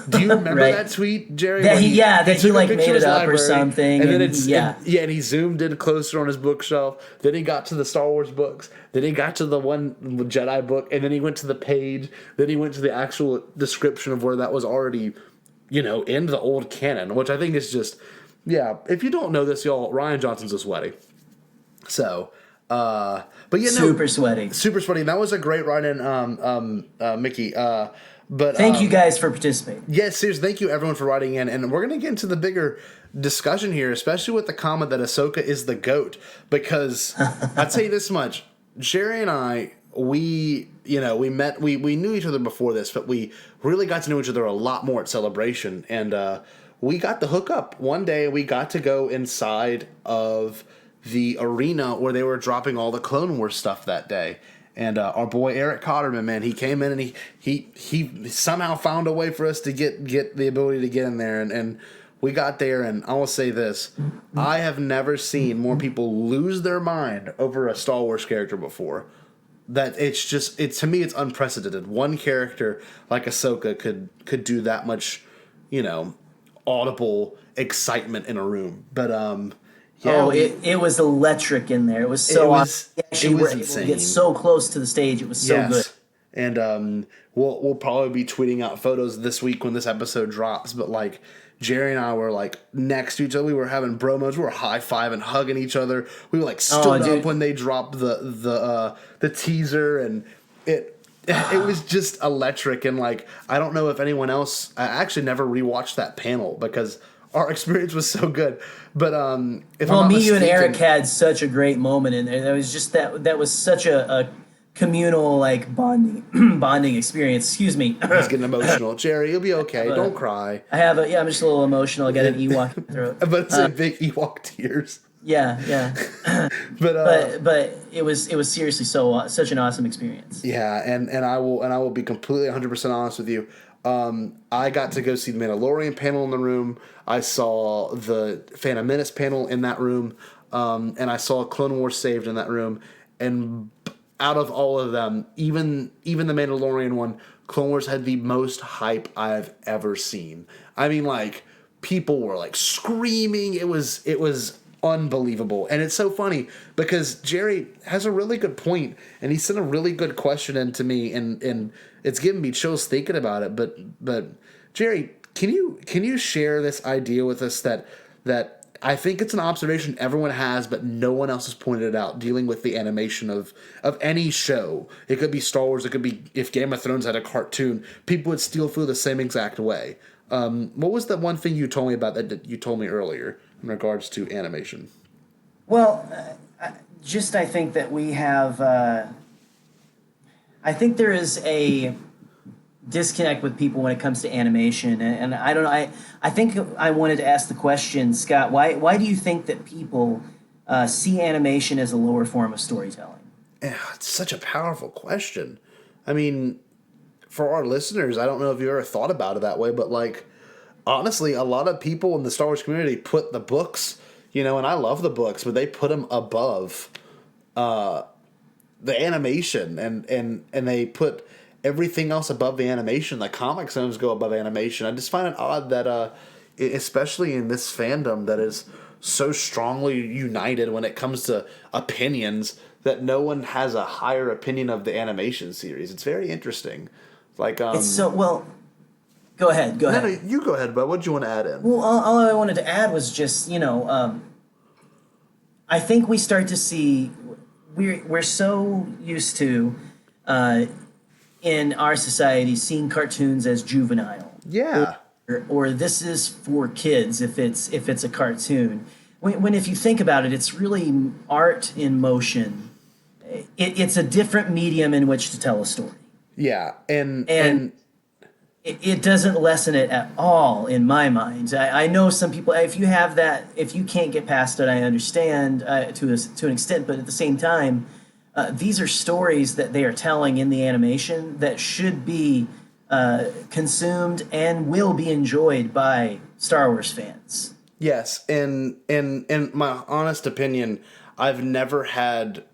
do you remember right. that tweet, Jerry? That When he took a like picture made of his it up or library, something, and then and and he zoomed in closer on his bookshelf. Then he got to the Star Wars books. Then he got to the one Jedi book, and then he went to the page. Then he went to the actual description of where that was already, in the old canon, which I think is just, yeah. If you don't know this, y'all, Ryan Johnson's a sweaty. So, but super sweaty. Super sweaty. And that was a great write-in, Mickey. But thank you guys for participating. Yes, seriously, thank you everyone for writing in, and we're gonna get into the bigger discussion here, especially with the comment that Ahsoka is the GOAT. Because I'd say this much: Gerry and I, we met, we knew each other before this, but we really got to know each other a lot more at Celebration, and we got the hook up. One day, we got to go inside of the arena where they were dropping all the Clone Wars stuff that day. And our boy Eric Kottemann, man, he came in and he somehow found a way for us to get the ability to get in there, and we got there. And I will say this: I have never seen more people lose their mind over a Star Wars character before. That to me it's unprecedented. One character like Ahsoka could do that much, audible excitement in a room. But yeah, it was electric in there. It was so awesome. We were able to get so close to the stage. It was so good. And we'll probably be tweeting out photos this week when this episode drops. But Gerry and I were next to each other. We were having bro modes. We were high fiving, hugging each other. We were stood up when they dropped the teaser, and it was just electric. And I don't know if anyone else. I actually never rewatched that panel because our experience was so good. But you and Eric had such a great moment in there. That was just that was such a communal bonding experience. Excuse me. He's getting emotional. Gerry, you'll be okay. Don't cry. I'm just a little emotional. I got an Ewok in my throat. But it's like big Ewok tears. Yeah. but it was seriously such an awesome experience. Yeah, and I will be completely 100% honest with you. I got to go see the Mandalorian panel in the room. I saw the Phantom Menace panel in that room, and I saw Clone Wars Saved in that room. And out of all of them, even the Mandalorian one, Clone Wars had the most hype I've ever seen. I mean, people were screaming. It was unbelievable. And it's so funny because Gerry has a really good point, and he sent a really good question in to me, and it's giving me chills thinking about it. But Gerry, can you share this idea with us that I think it's an observation everyone has, but no one else has pointed it out, dealing with the animation of any show. It could be Star Wars, it could be if Game of Thrones had a cartoon, people would still feel the same exact way. What was the one thing you told me about that you told me earlier in regards to animation? Well, I think that we have. I think there is a disconnect with people when it comes to animation, and I don't know. I think I wanted to ask the question, Scott. Why do you think that people see animation as a lower form of storytelling? Yeah, it's such a powerful question. I mean, for our listeners, I don't know if you ever thought about it that way, but honestly, a lot of people in the Star Wars community put the books, and I love the books, but they put them above the animation, and they put everything else above the animation. The comics sometimes go above animation. I just find it odd that, especially in this fandom that is so strongly united when it comes to opinions, that no one has a higher opinion of the animation series. It's very interesting. It's so well. Go ahead. No, you go ahead, but what did you want to add in? Well, all I wanted to add was just I think we start to see we're so used to in our society seeing cartoons as juvenile. Yeah. Or this is for kids if it's a cartoon. When if you think about it, it's really art in motion. It's a different medium in which to tell a story. Yeah, and it doesn't lessen it at all in my mind. I know some people, if you can't get past it, I understand to an extent, but at the same time, these are stories that they are telling in the animation that should be consumed and will be enjoyed by Star Wars fans. yes, and in my honest opinion, I've never had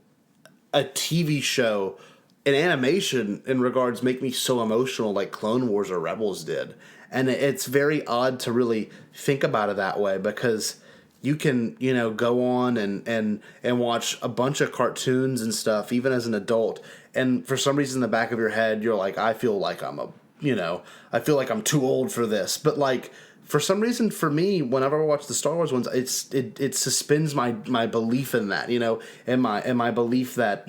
a TV show, an animation in regards, make me so emotional like Clone Wars or Rebels did. And it's very odd to really think about it that way, because you can, go on and watch a bunch of cartoons and stuff, even as an adult. And for some reason in the back of your head, you're like, I feel like I feel like I'm too old for this. But like, for some reason, for me, whenever I watch the Star Wars ones, it suspends my belief in that, and my belief that,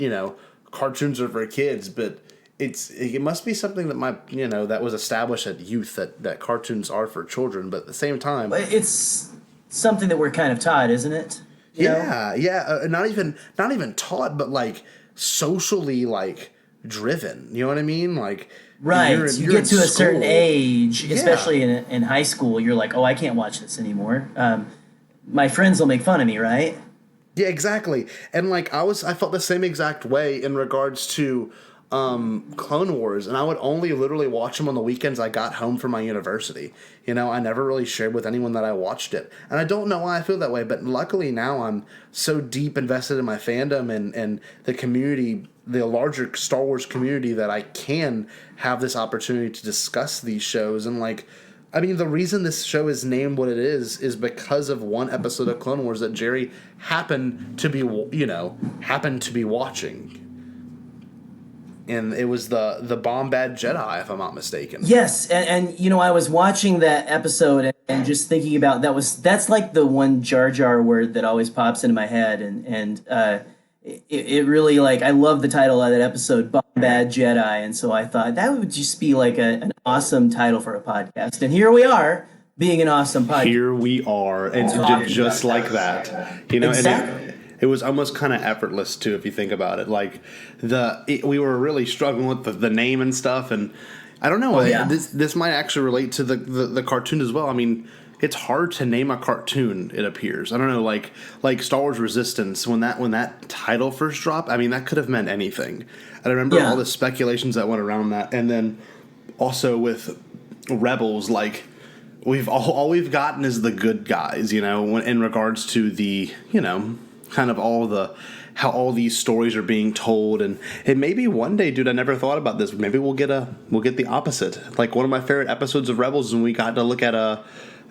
cartoons are for kids. But it must be something that that was established at youth, that cartoons are for children. But at the same time, it's something that we're kind of taught, isn't it? Yeah. Not even taught, but like socially like driven. You know what I mean? Like, right. You get to a certain age, Yeah. especially in high school. You're like, oh, I can't watch this anymore. My friends will make fun of me, right? Yeah, exactly. And like I felt the same exact way in regards to Clone Wars, and I would only literally watch them on the weekends I got home from my university. I never really shared with anyone that I watched it. And I don't know why I feel that way, but luckily now I'm so deep invested in my fandom and the community, the larger Star Wars community, that I can have this opportunity to discuss these shows. And like, I mean, the reason this show is named what it is because of one episode of Clone Wars that Gerry happened to be watching. And it was the Bombad Jedi, if I'm not mistaken. Yes, and I was watching that episode and just thinking about that's like the one Jar Jar word that always pops into my head, and it really, like, I love the title of that episode, Bombad Jedi, and so I thought that would just be like an awesome title for a podcast, and here we are being an awesame podcast. Here we are, and just like that, Exactly. And it was almost kind of effortless too, if you think about it. Like we were really struggling with the name and stuff, and I don't know. Oh, yeah. This might actually relate to the cartoon as well. I mean, it's hard to name a cartoon, it appears. I don't know, like Star Wars Resistance, when that title first dropped, I mean, that could have meant anything. I remember all the speculations that went around that, and then also with Rebels, like, all we've gotten is the good guys, in regards to the, kind of how all these stories are being told, and maybe one day, dude, I never thought about this. Maybe we'll get the opposite. Like, one of my favorite episodes of Rebels is when we got to look at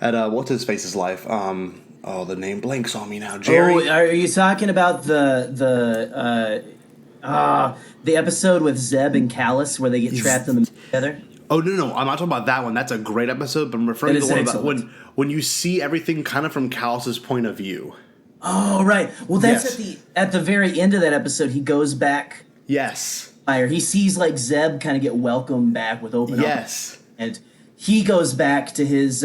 what's his face's life. The name blanks on me now. Gerry. Oh, are you talking about the episode with Zeb and Callus where they get trapped in the together? Oh, no, I'm not talking about that one. That's a great episode, but I'm referring to the one about when you see everything kind of from Callus's point of view. Oh, right. Well, that's at the very end of that episode. He goes back. Yes. He sees like Zeb kind of get welcomed back with open arms. Yes. And he goes back to his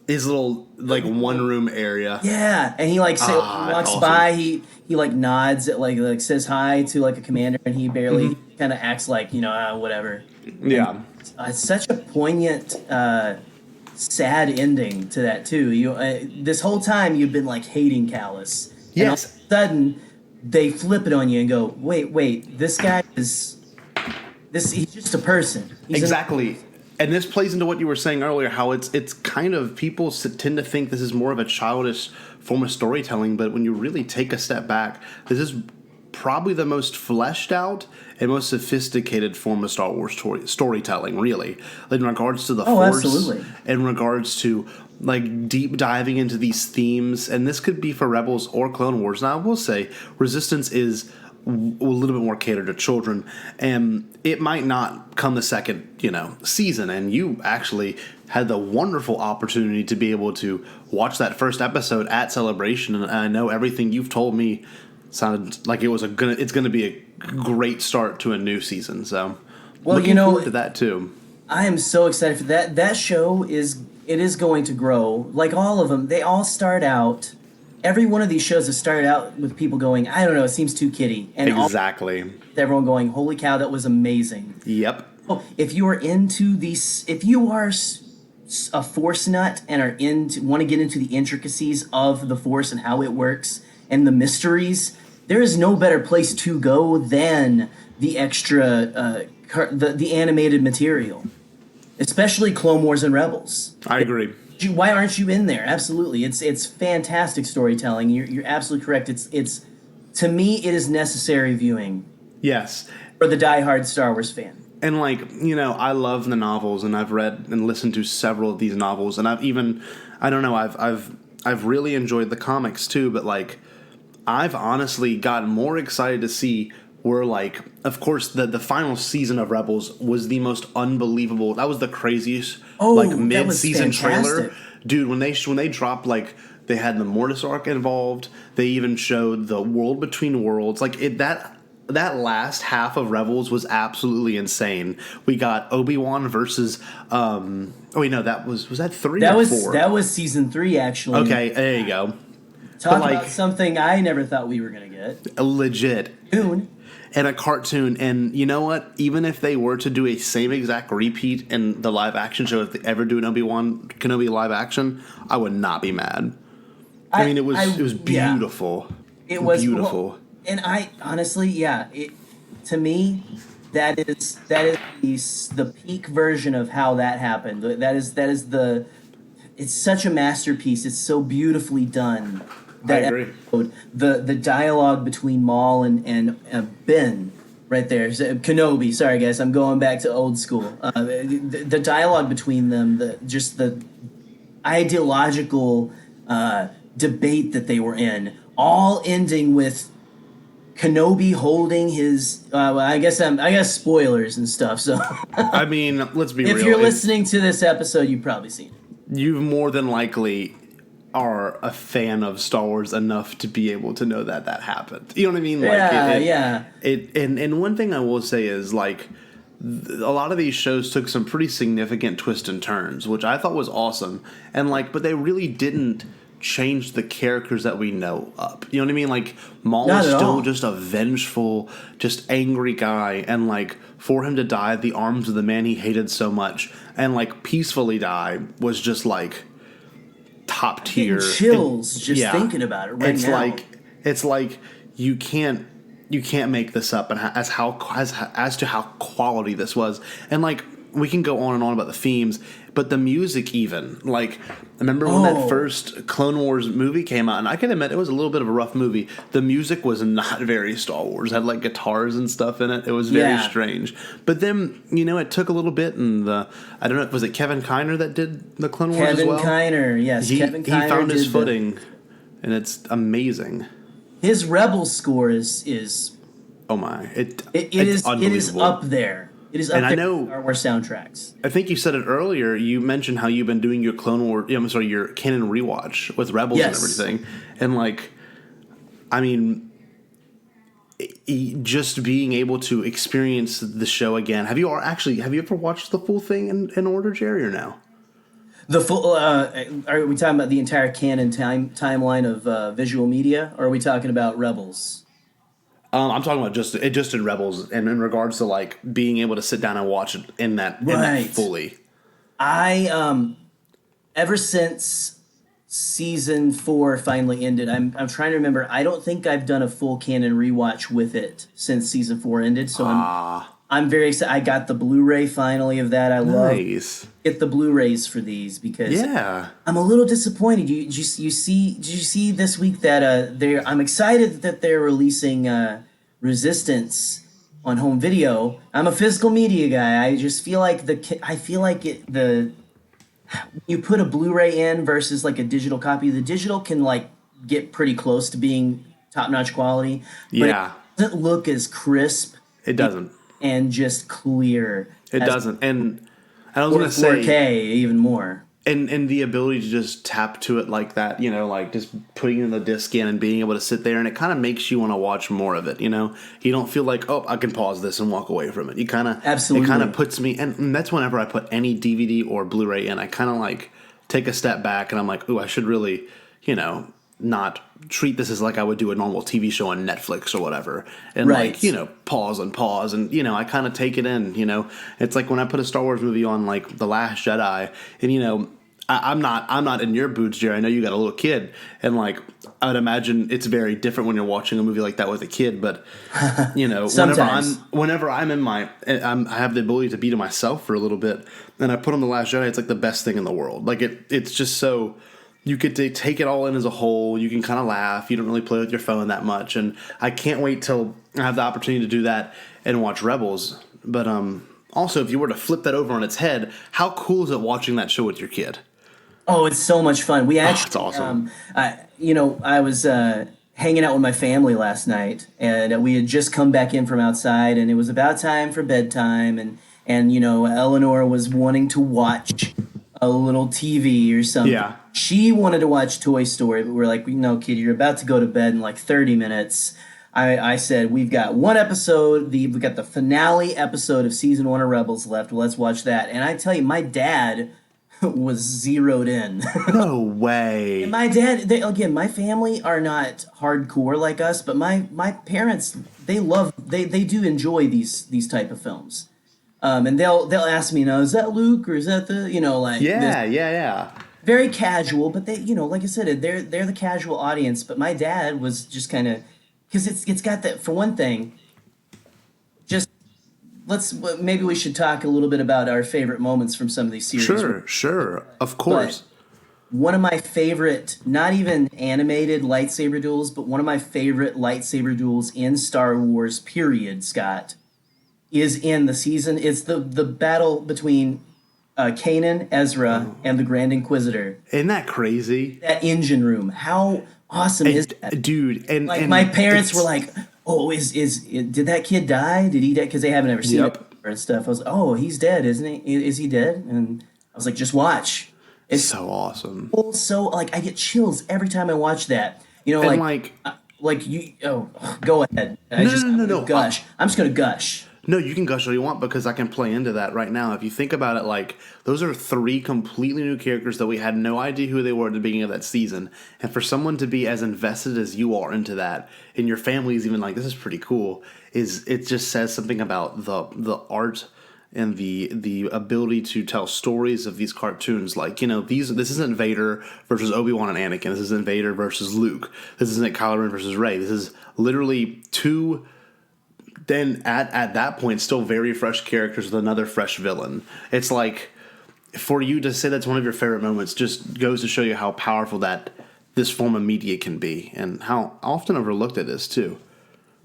little like one room area. Yeah, and he like walks awesome. by. He like nods at like says hi to like a commander, and he barely kind of acts like whatever. Yeah. And, it's such a poignant. Sad ending to that too. This whole time you've been like hating Callus. Yes. And all of a sudden they flip it on you and go, wait, this guy he's just a person. Exactly. And this plays into what you were saying earlier, how it's kind of, people tend to think this is more of a childish form of storytelling, but when you really take a step back, this is probably the most fleshed out and most sophisticated form of Star Wars storytelling, really, in regards to the Force, absolutely. in regards to like deep diving into these themes. And this could be for Rebels or Clone Wars. Now, I will say Resistance is a little bit more catered to children, and it might not come the second season. And you actually had the wonderful opportunity to be able to watch that first episode at Celebration, and I know everything you've told me sounded like it's gonna be a great start to a new season. So, well, looking forward to that too. I am so excited for that. That show is going to grow. Like all of them, they all start out. Every one of these shows has started out with people going, I don't know, it seems too kiddie, and exactly. Everyone going, holy cow, that was amazing. Yep. If you are into these, if you are a Force nut and want to get into the intricacies of the Force and how it works and the mysteries, there is no better place to go than the extra, the animated material, especially Clone Wars and Rebels. I agree. Why aren't you in there? Absolutely, it's fantastic storytelling. You're absolutely correct. It's to me, it is necessary viewing. Yes. For the diehard Star Wars fan. And I love the novels, and I've read and listened to several of these novels, and I've really enjoyed the comics too. But I've honestly gotten more excited to see where of course the final season of Rebels was the most unbelievable. That was the craziest mid-season trailer, dude. When they dropped they had the Mortis arc involved. They even showed the World Between Worlds. That last half of Rebels was absolutely insane. We got Obi-Wan versus that was that 3 or 4? That was season 3 actually. Okay, there you go. Talk about something I never thought we were gonna get. Legit. And a cartoon, and you know what? Even if they were to do a same exact repeat in the live action show, if they ever do an Obi-Wan Kenobi live action, I would not be mad. I mean, it was beautiful. Yeah. It was beautiful. Well, and I honestly, to me, that is the peak version of how that happened. That is it's such a masterpiece. It's so beautifully done. That I agree. Episode, the dialogue between Maul and Ben right there. Kenobi. Sorry guys, I'm going back to old school. The dialogue between them, the ideological debate that they were in, all ending with Kenobi holding his. I guess spoilers and stuff. So I mean, let's be real. If you're listening to this episode, you've probably seen it. You more than likely are a fan of Star Wars enough to be able to know that happened. You know what I mean? And one thing I will say is a lot of these shows took some pretty significant twists and turns, which I thought was awesome. And but they really didn't change the characters that we know up. You know what I mean? Maul is still just a vengeful, just angry guy, and for him to die at the arms of the man he hated so much and peacefully die was just top tier. Chills thinking about it right now. It's you can't make this up, and as to how quality this was. And we can go on and on about the themes, but the music even. I remember when that first Clone Wars movie came out, and I can admit it was a little bit of a rough movie. The music was not very Star Wars. It had guitars and stuff in it. It was very strange. But then, it took a little bit, and I don't know, was it Kevin Kiner that did the Clone Wars as well? Kevin Kiner, yes. Kevin Kiner he found his footing, and it's amazing. His Rebel score is oh my. It is up there. It is up there with Star Wars soundtracks. I think you said it earlier. You mentioned how you've been doing your Clone Wars, your canon rewatch with Rebels and everything. And I mean, just being able to experience the show again. Have you ever watched the full thing in order, Gerry, or no? The full? Are we talking about the entire canon timeline of visual media, or are we talking about Rebels? I'm talking about just in Rebels, and in regards to being able to sit down and watch it in that fully. I ever since season 4 finally ended, I'm trying to remember. I don't think I've done a full canon rewatch with it since season 4 ended. So I'm very excited. I got the Blu-ray finally of that. I love get the Blu-rays for these because I'm a little disappointed. Did you see this week that I'm excited that they're releasing Resistance on home video. I'm a physical media guy. I just feel like you put a Blu-ray in versus a digital copy. The digital can get pretty close to being top-notch quality, but it doesn't look as crisp. It doesn't. And just clear. It doesn't. And I was going to say 4K even more. And the ability to just tap to it like that, like just putting in the disc in and being able to sit there, and it kind of makes you want to watch more of it. You don't feel like, oh, I can pause this and walk away from it. Absolutely. It kind of puts me, and that's whenever I put any DVD or Blu-ray in, I kind of like take a step back and I'm like, ooh, I should really, not treat this as like I would do a normal TV show on Netflix or whatever, and pause and I kind of take it in. It's like when I put a Star Wars movie on, like The Last Jedi, and I'm not in your boots, Jerry. I know you got a little kid, and like I would imagine it's very different when you're watching a movie like that with a kid. But whenever I'm in I have the ability to be to myself for a little bit, and I put on The Last Jedi, it's like the best thing in the world. Like it's just so. You get to take it all in as a whole. You can kind of laugh. You don't really play with your phone that much. And I can't wait till I have the opportunity to do that and watch Rebels. But also, if you were to flip that over on its head, how cool is it watching that show with your kid? Oh, it's so much fun. We actually, it's awesome. I was hanging out with my family last night, and we had just come back in from outside, and it was about time for bedtime, and Eleanor was wanting to watch a little TV or something. Yeah. She wanted to watch Toy Story, but we're like, no, kid, you're about to go to bed in like 30 minutes. I said, we've got one episode. We've got the finale episode of season 1 of Rebels left. Well, let's watch that. And I tell you, my dad was zeroed in. No way. And my dad, again, my family are not hardcore like us, but my parents, they do enjoy these type of films. And they'll ask me, is that Luke or is that the, Yeah. Very casual, but they, like I said, they're the casual audience. But my dad was just kind of, because it's got that, for one thing, maybe we should talk a little bit about our favorite moments from some of these series. Sure, of course. But one of my favorite, not even animated lightsaber duels, but one of my favorite lightsaber duels in Star Wars, period, Scott, is in the season. It's the battle between Kanan, Ezra, and the Grand Inquisitor. Isn't that crazy? That engine room. How awesome is that? Dude, and my parents were like, oh, did that kid die? Did he die? Because they haven't ever seen it and stuff. I was like, oh, he's dead, isn't he? Is he dead? And I was like, just watch. It's so awesome. So like I get chills every time I watch that. Go ahead. No. Gush. I'm just gonna gush. No, you can gush all you want because I can play into that right now. If you think about it, like, those are 3 completely new characters that we had no idea who they were at the beginning of that season. And for someone to be as invested as you are into that, and your family is even like, this is pretty cool, it just says something about the art and the ability to tell stories of these cartoons. Like, this isn't Vader versus Obi-Wan and Anakin. This isn't Vader versus Luke. This isn't Kylo Ren versus Rey. This is literally 2... then at that point, still very fresh characters with another fresh villain. It's like, for you to say that's one of your favorite moments just goes to show you how powerful that this form of media can be and how often overlooked it is too.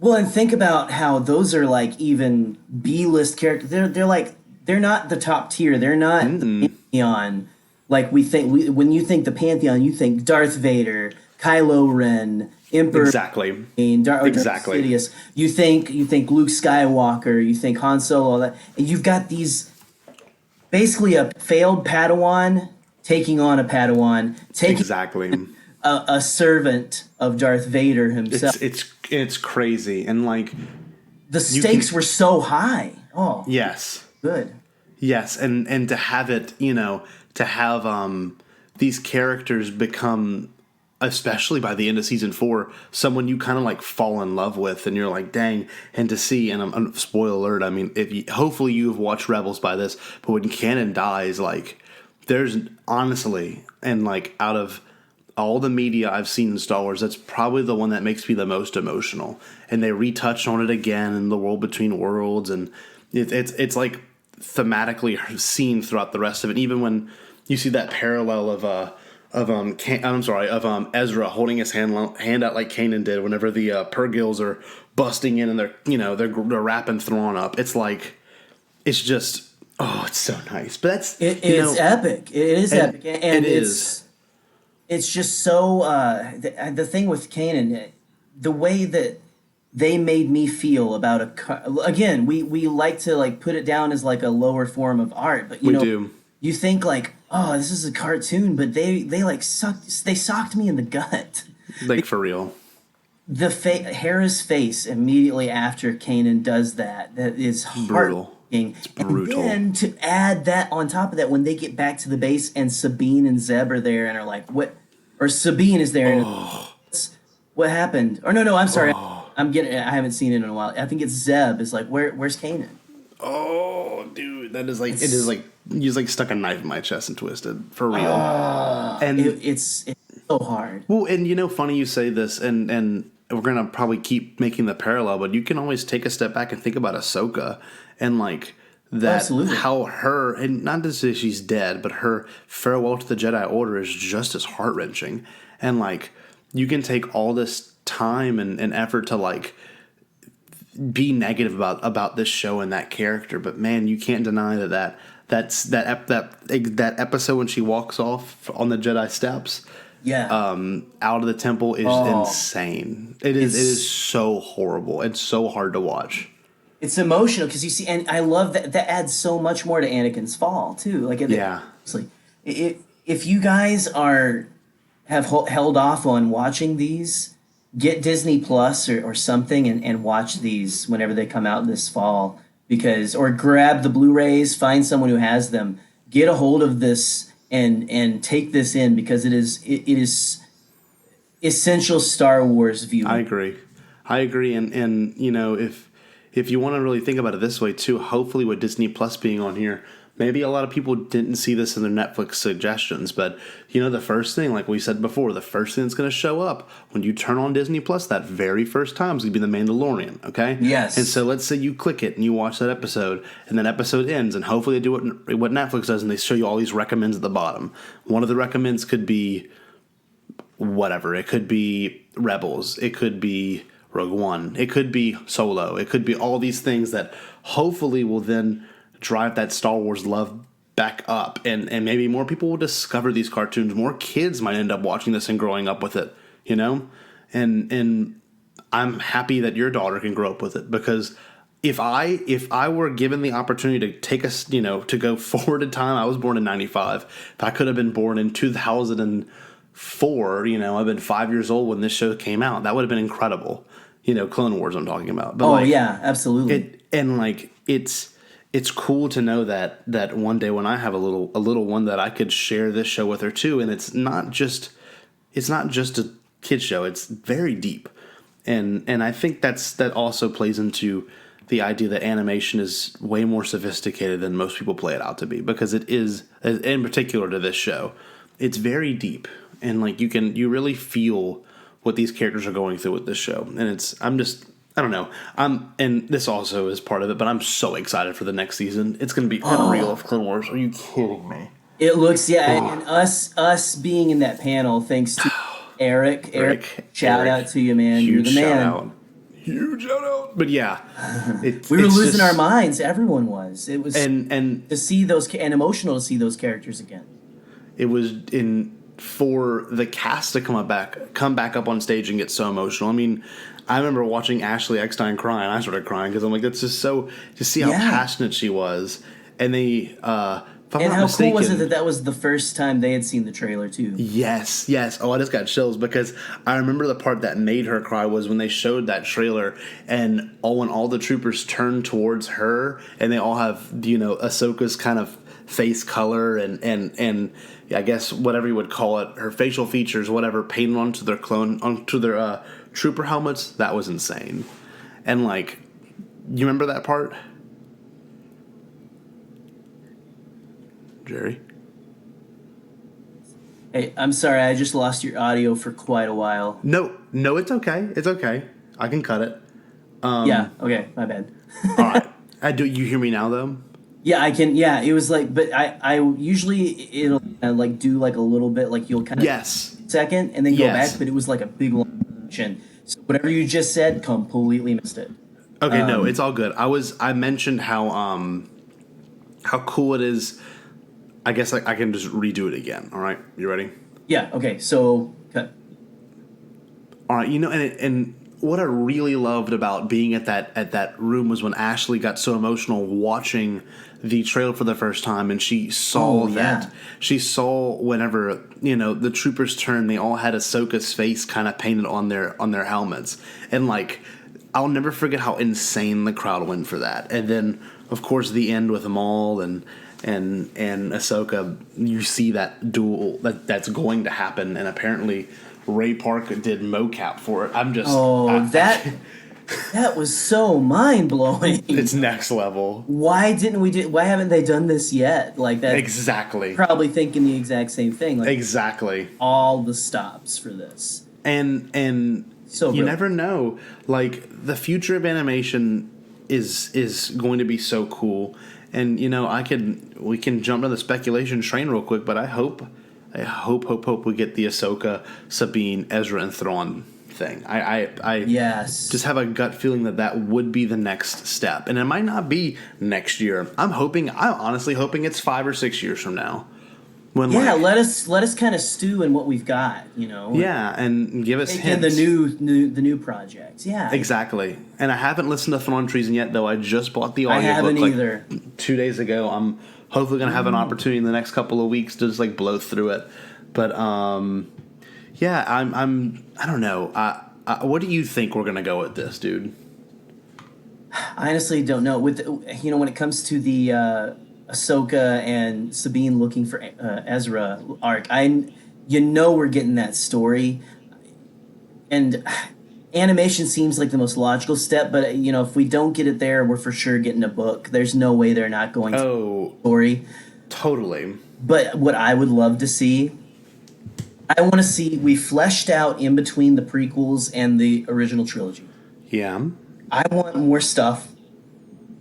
Well, and think about how those are like even B-list characters. They're not the top tier. They're not the Pantheon. Like we think, when you think the Pantheon, you think Darth Vader, Kylo Ren, Emperor. Exactly. Exactly. Sidious. You think Luke Skywalker. You think Han Solo. All that. And you've got these basically a failed Padawan taking on a Padawan, taking a servant of Darth Vader himself. It's crazy, and like the stakes were so high. Oh, yes, good. Yes, and to have it, to have these characters become, especially by the end of season 4, someone you kind of like fall in love with, and you're like, dang. And to see, and I'm spoiler alert. I mean, hopefully you have watched Rebels by this, but when Kanan dies, like, there's honestly, and like out of all the media I've seen in Star Wars, that's probably the one that makes me the most emotional. And they retouched on it again in The World Between Worlds, and it's like thematically seen throughout the rest of it. Even when you see that parallel of Ezra holding his hand out like Kanan did whenever the Purgils are busting in and they're wrapping Thrawn up. It's like, it's just, it's so nice. But that's it's epic. It is epic, and it is. It's just so the thing with Kanan, the way that they made me feel about again, we like to like put it down as like a lower form of art, but you you think like, oh, this is a cartoon, but they socked me in the gut. Like for real. Hera's face immediately after Kanan does that is Brutal. heartbreaking. It's brutal. And then to add that on top of that, when they get back to the base and Sabine and Zeb are there and are like, what? Or Sabine is there and what happened? Or no, I'm sorry. I haven't seen it in a while. I think it's Zeb is like, where's Kanan? Oh, dude, that is like it is like you just like stuck a knife in my chest and twisted for real. And It's so hard. well, and funny you say this, and we're gonna probably keep making the parallel, but you can always take a step back and think about Ahsoka and like that Absolutely. how her, and not to say she's dead, but her farewell to the Jedi Order is just as heart wrenching, and like you can take all this time and effort to like be negative about this show and that character, but man, you can't deny that episode when she walks off on the Jedi steps, out of the temple is insane. It is so horrible and so hard to watch. It's emotional because you see, and I love that adds so much more to Anakin's fall too. Like, honestly, if you guys have held off on watching these, get Disney Plus or something and watch these whenever they come out this fall, or grab the Blu-rays, find someone who has them, get a hold of this and take this in because it is essential Star Wars viewing. I agree, and if you want to really think about it this way too, hopefully with Disney Plus being on here, maybe a lot of people didn't see this in their Netflix suggestions, but the first thing, like we said before, the first thing that's going to show up when you turn on Disney Plus that very first time is going to be The Mandalorian, okay? Yes. And so let's say you click it and you watch that episode, and that episode ends, and hopefully they do what Netflix does, and they show you all these recommends at the bottom. One of the recommends could be whatever. It could be Rebels. It could be Rogue One. It could be Solo. It could be all these things that hopefully will then drive that Star Wars love back up, and maybe more people will discover these cartoons. More kids might end up watching this and growing up with it, and I'm happy that your daughter can grow up with it, because if I were given the opportunity to take us, to go forward in time, I was born in 95. If I could have been born in 2004, I've been 5 years old when this show came out, that would have been incredible. Clone Wars I'm talking about. But yeah, absolutely. It's cool to know that one day when I have a little one, that I could share this show with her too. And it's not just a kid show. It's very deep. And I think that also plays into the idea that animation is way more sophisticated than most people play it out to be, because it is, in particular to this show, it's very deep. And like you really feel what these characters are going through with this show. And I don't know. And this also is part of it, but I'm so excited for the next season. It's going to be unreal of Clone Wars. Are you kidding me? It looks, and us being in that panel, thanks to Eric, shout out to you, man. You're the man. Huge shout out. But yeah, we were losing our minds. Everyone was. It was and to see those and emotional to see those characters again. It was for the cast to come back up on stage and get so emotional. I mean, I remember watching Ashley Eckstein cry, and I started crying because I'm like, that's just so, to see how passionate she was. And they, cool was it that was the first time they had seen the trailer too? Yes. Oh, I just got chills, because I remember the part that made her cry was when they showed that trailer, and when all the troopers turned towards her, and they all have, Ahsoka's kind of face color and I guess whatever you would call it, her facial features, whatever, painted onto their trooper helmets. That was insane. And like, you remember that part, Gerry? Hey, I'm sorry, I just lost your audio for quite a while. No, it's okay. It's okay. I can cut it. Okay, my bad. All right. You hear me now though? Yeah, I can. Yeah, it was like, but I usually it'll like do like a little bit, like you'll kind of second and then go back, but it was like a big long action. So whatever you just said, completely missed it. Okay, no, it's all good. I mentioned how cool it is. I guess I can just redo it again. All right, you ready? Yeah. Okay. So cut. All right, and what I really loved about being at that room was when Ashley got so emotional watching the trailer for the first time, and she saw she saw whenever the troopers turned, they all had Ahsoka's face kind of painted on their helmets, and like I'll never forget how insane the crowd went for that. And then of course the end with Maul and Ahsoka, you see that duel that's going to happen, and apparently Ray Park did mocap for it. I'm just that was so mind blowing. It's next level. Why haven't they done this yet? Like that. Exactly. Probably thinking the exact same thing. Like, exactly. All the stops for this. And so you never know. Like the future of animation is going to be so cool. And we can jump to the speculation train real quick, but I hope we get the Ahsoka, Sabine, Ezra, and Thrawn thing. I just have a gut feeling that would be the next step, and it might not be next year. I'm honestly hoping it's 5 or 6 years from now. Let us kind of stew in what we've got, Yeah, and give us hints. And the new projects. Yeah, exactly. And I haven't listened to Thrawn Treason yet, though. I just bought the audiobook. I haven't either. 2 days ago. I'm hopefully going to have an opportunity in the next couple of weeks to just blow through it. But I don't know. What do you think we're going to go with this, dude? I honestly don't know. With when it comes to the Ahsoka and Sabine looking for Ezra arc, we're getting that story, and animation seems like the most logical step. But if we don't get it there, we're for sure getting a book. There's no way they're not going to story. Totally. But what I would love to see, I want to see we fleshed out in between the prequels and the original trilogy. Yeah. I want more stuff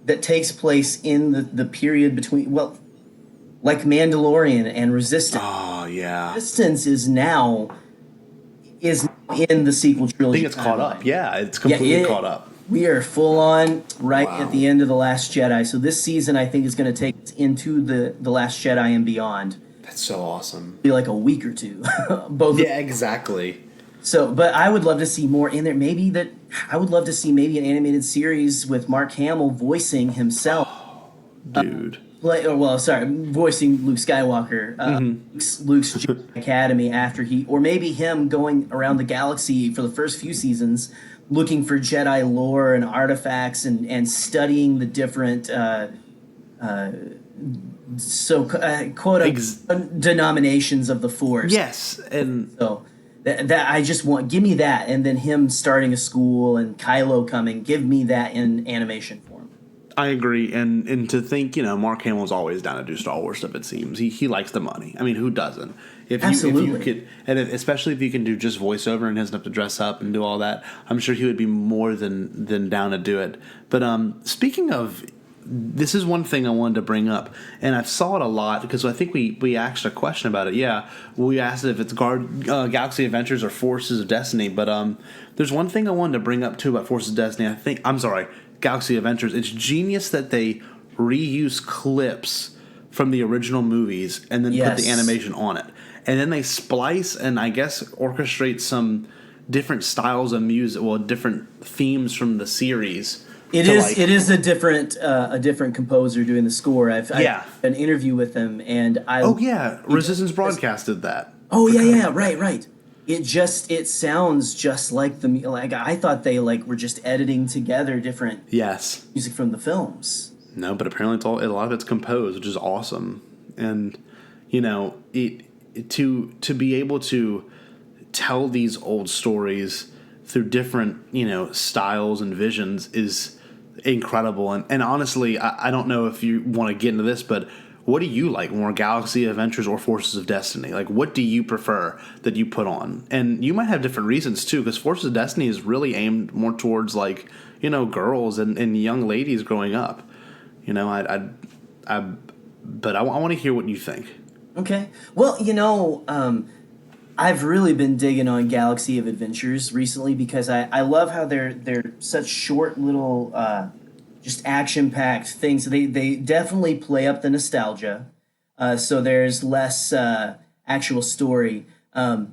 that takes place in the period between, like Mandalorian and Resistance. Oh, yeah. Resistance is now in the sequel trilogy. I think it's caught up. Yeah, it's completely caught up. We are full on at the end of The Last Jedi. So this season, I think, is going to take us into the Last Jedi and beyond. That's so awesome. Be like a week or two. Both. Yeah, exactly. So, but I would love to see more in there. I would love to see maybe an animated series with Mark Hamill voicing himself. Dude. Voicing Luke Skywalker, Luke's Jedi Academy or maybe him going around the galaxy for the first few seasons, looking for Jedi lore and artifacts and studying the different denominations of the Force. Yes, and so that I just want, give me that, and then him starting a school and Kylo coming, give me that in animation form. I agree, and to think, Mark Hamill's always down to do Star Wars stuff. It seems he likes the money. I mean, who doesn't? Absolutely. If you could, and especially if you can do just voiceover and doesn't have to dress up and do all that, I'm sure he would be more than down to do it. But speaking of, this is one thing I wanted to bring up, and I saw it a lot because I think we asked a question about it. Yeah, we asked if it's Galaxy Adventures or Forces of Destiny. But there's one thing I wanted to bring up too about Forces of Destiny. Galaxy Adventures. It's genius that they reuse clips from the original movies and then put the animation on it, and then they splice and I guess orchestrate some different styles of music, different themes from the series. It is a different composer doing the score. I've an interview with him, and Resistance broadcasted that. Right. It sounds just like I thought they were just editing together different music from the films. No, but apparently a lot of it's composed, which is awesome. And to be able to tell these old stories through different styles and visions is incredible. And honestly, I don't know if you want to get into this, but what do you like more, Galaxy Adventures or Forces of Destiny? Like, what do you prefer that you put on? And you might have different reasons too, because Forces of Destiny is really aimed more towards girls and young ladies growing up. But I want to hear what you think. Okay. Well, I've really been digging on Galaxy of Adventures recently because I love how they're such short little just action-packed things. They definitely play up the nostalgia, so there's less actual story. I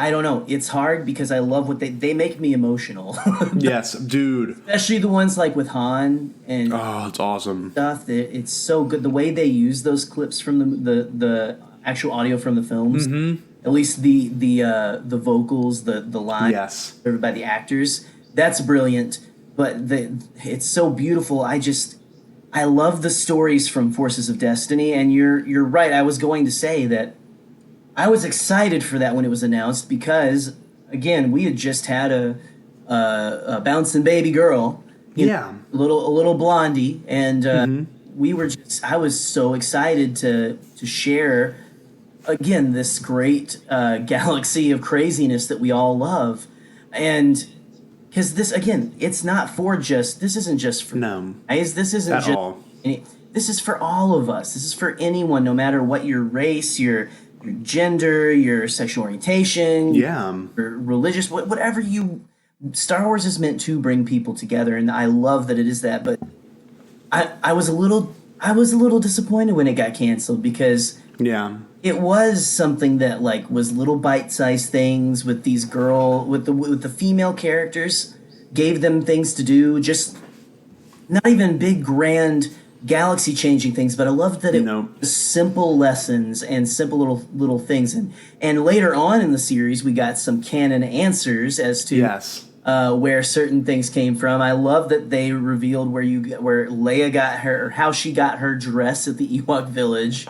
I don't know. It's hard because I love what they make me emotional. Yes, dude. Especially the ones like with Han and It's awesome. stuff. It's so good. The way they use those clips from the actual audio from the films. Mm-hmm. At least the vocals, the line, Yes. by the actors. That's brilliant. But it's so beautiful. I love the stories from Forces of Destiny, and you're right. I was going to say that I was excited for that when it was announced because, again, we had just had a bouncing baby girl, Yeah. a little blondie, and we were I was so excited to share again this great galaxy of craziness that we all love, and because this again, it's not for just this isn't just for guys. This isn't At just all. this is for all of us. This is for anyone, no matter what your race, your gender, your sexual orientation, your religious, whatever you. Star Wars is meant to bring people together, and I love that it is that. But I was a little disappointed when it got canceled because it was something that like was little bite-sized things with these with the female characters, gave them things to do, just not even big grand galaxy changing things, but I loved that it was simple lessons and simple little things, and later on in the series we got some canon answers as to where certain things came from. I love that they revealed where Leia got her, how she got her dress at the Ewok village,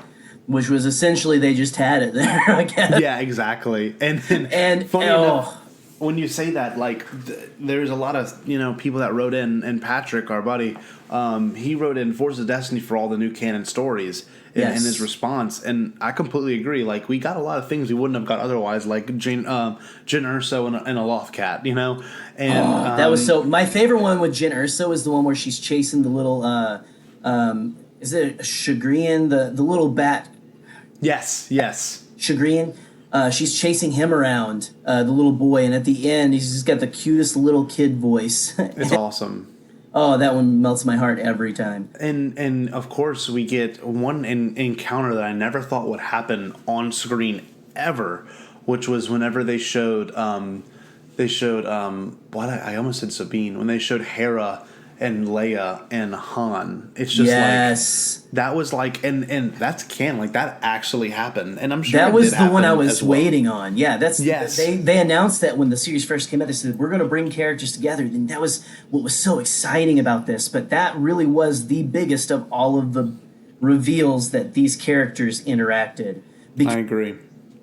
which was essentially they just had it there, I guess. Yeah, exactly. And funny enough, when you say that, like, there's a lot of people that wrote in, and Patrick, our buddy, he wrote in Forces of Destiny for all the new canon stories in his response, and I completely agree. Like, we got a lot of things we wouldn't have got otherwise, like Jyn Erso and a Loth Cat, and that was so. My favorite one with Jyn Erso is the one where she's chasing the little is it Chagrin, the little bat? Yes. Chagrin. She's chasing him around, the little boy, and at the end, he's just got the cutest little kid voice. It's awesome. Oh, that one melts my heart every time. And of course, we get one encounter that I never thought would happen on screen ever, which was whenever they showed I almost said Sabine, when they showed Hera and Leia and Han. It's just like that was like, and that's canon, like that actually happened, and I'm sure that was the one I was waiting on. Yeah, they announced that when the series first came out. They said we're going to bring characters together, and that was what was so exciting about this. But that really was the biggest of all of the reveals that these characters interacted. I agree,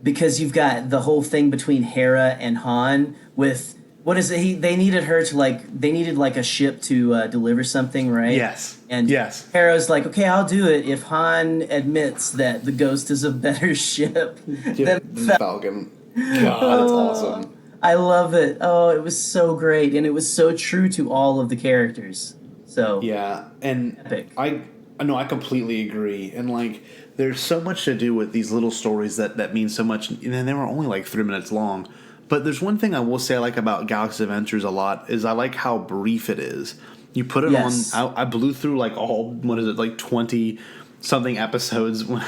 because you've got the whole thing between Hera and Han with. What is it? They needed her to they needed a ship to deliver something, right? Yes. And Hera's like, okay, I'll do it if Han admits that the Ghost is a better ship than Falcon. God, that's awesome. I love it. Oh, it was so great, and it was so true to all of the characters. So and epic. I completely agree, and there's so much to do with these little stories that mean so much, and they were only 3 minutes long. But there's one thing I will say I like about Galaxy Adventures a lot is I like how brief it is. You put it on. I blew through all 20 something episodes when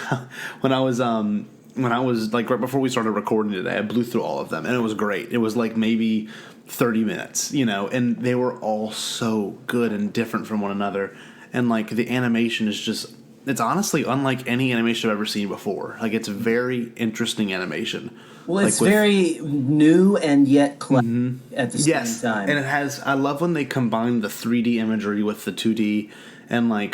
I was right before we started recording today. I blew through all of them, and it was great. It was maybe 30 minutes, and they were all so good and different from one another. And the animation is just, it's honestly unlike any animation I've ever seen before. It's very interesting animation. Well, it's very new and yet clever at the same time. And it has. I love when they combine the 3D imagery with the 2D, and I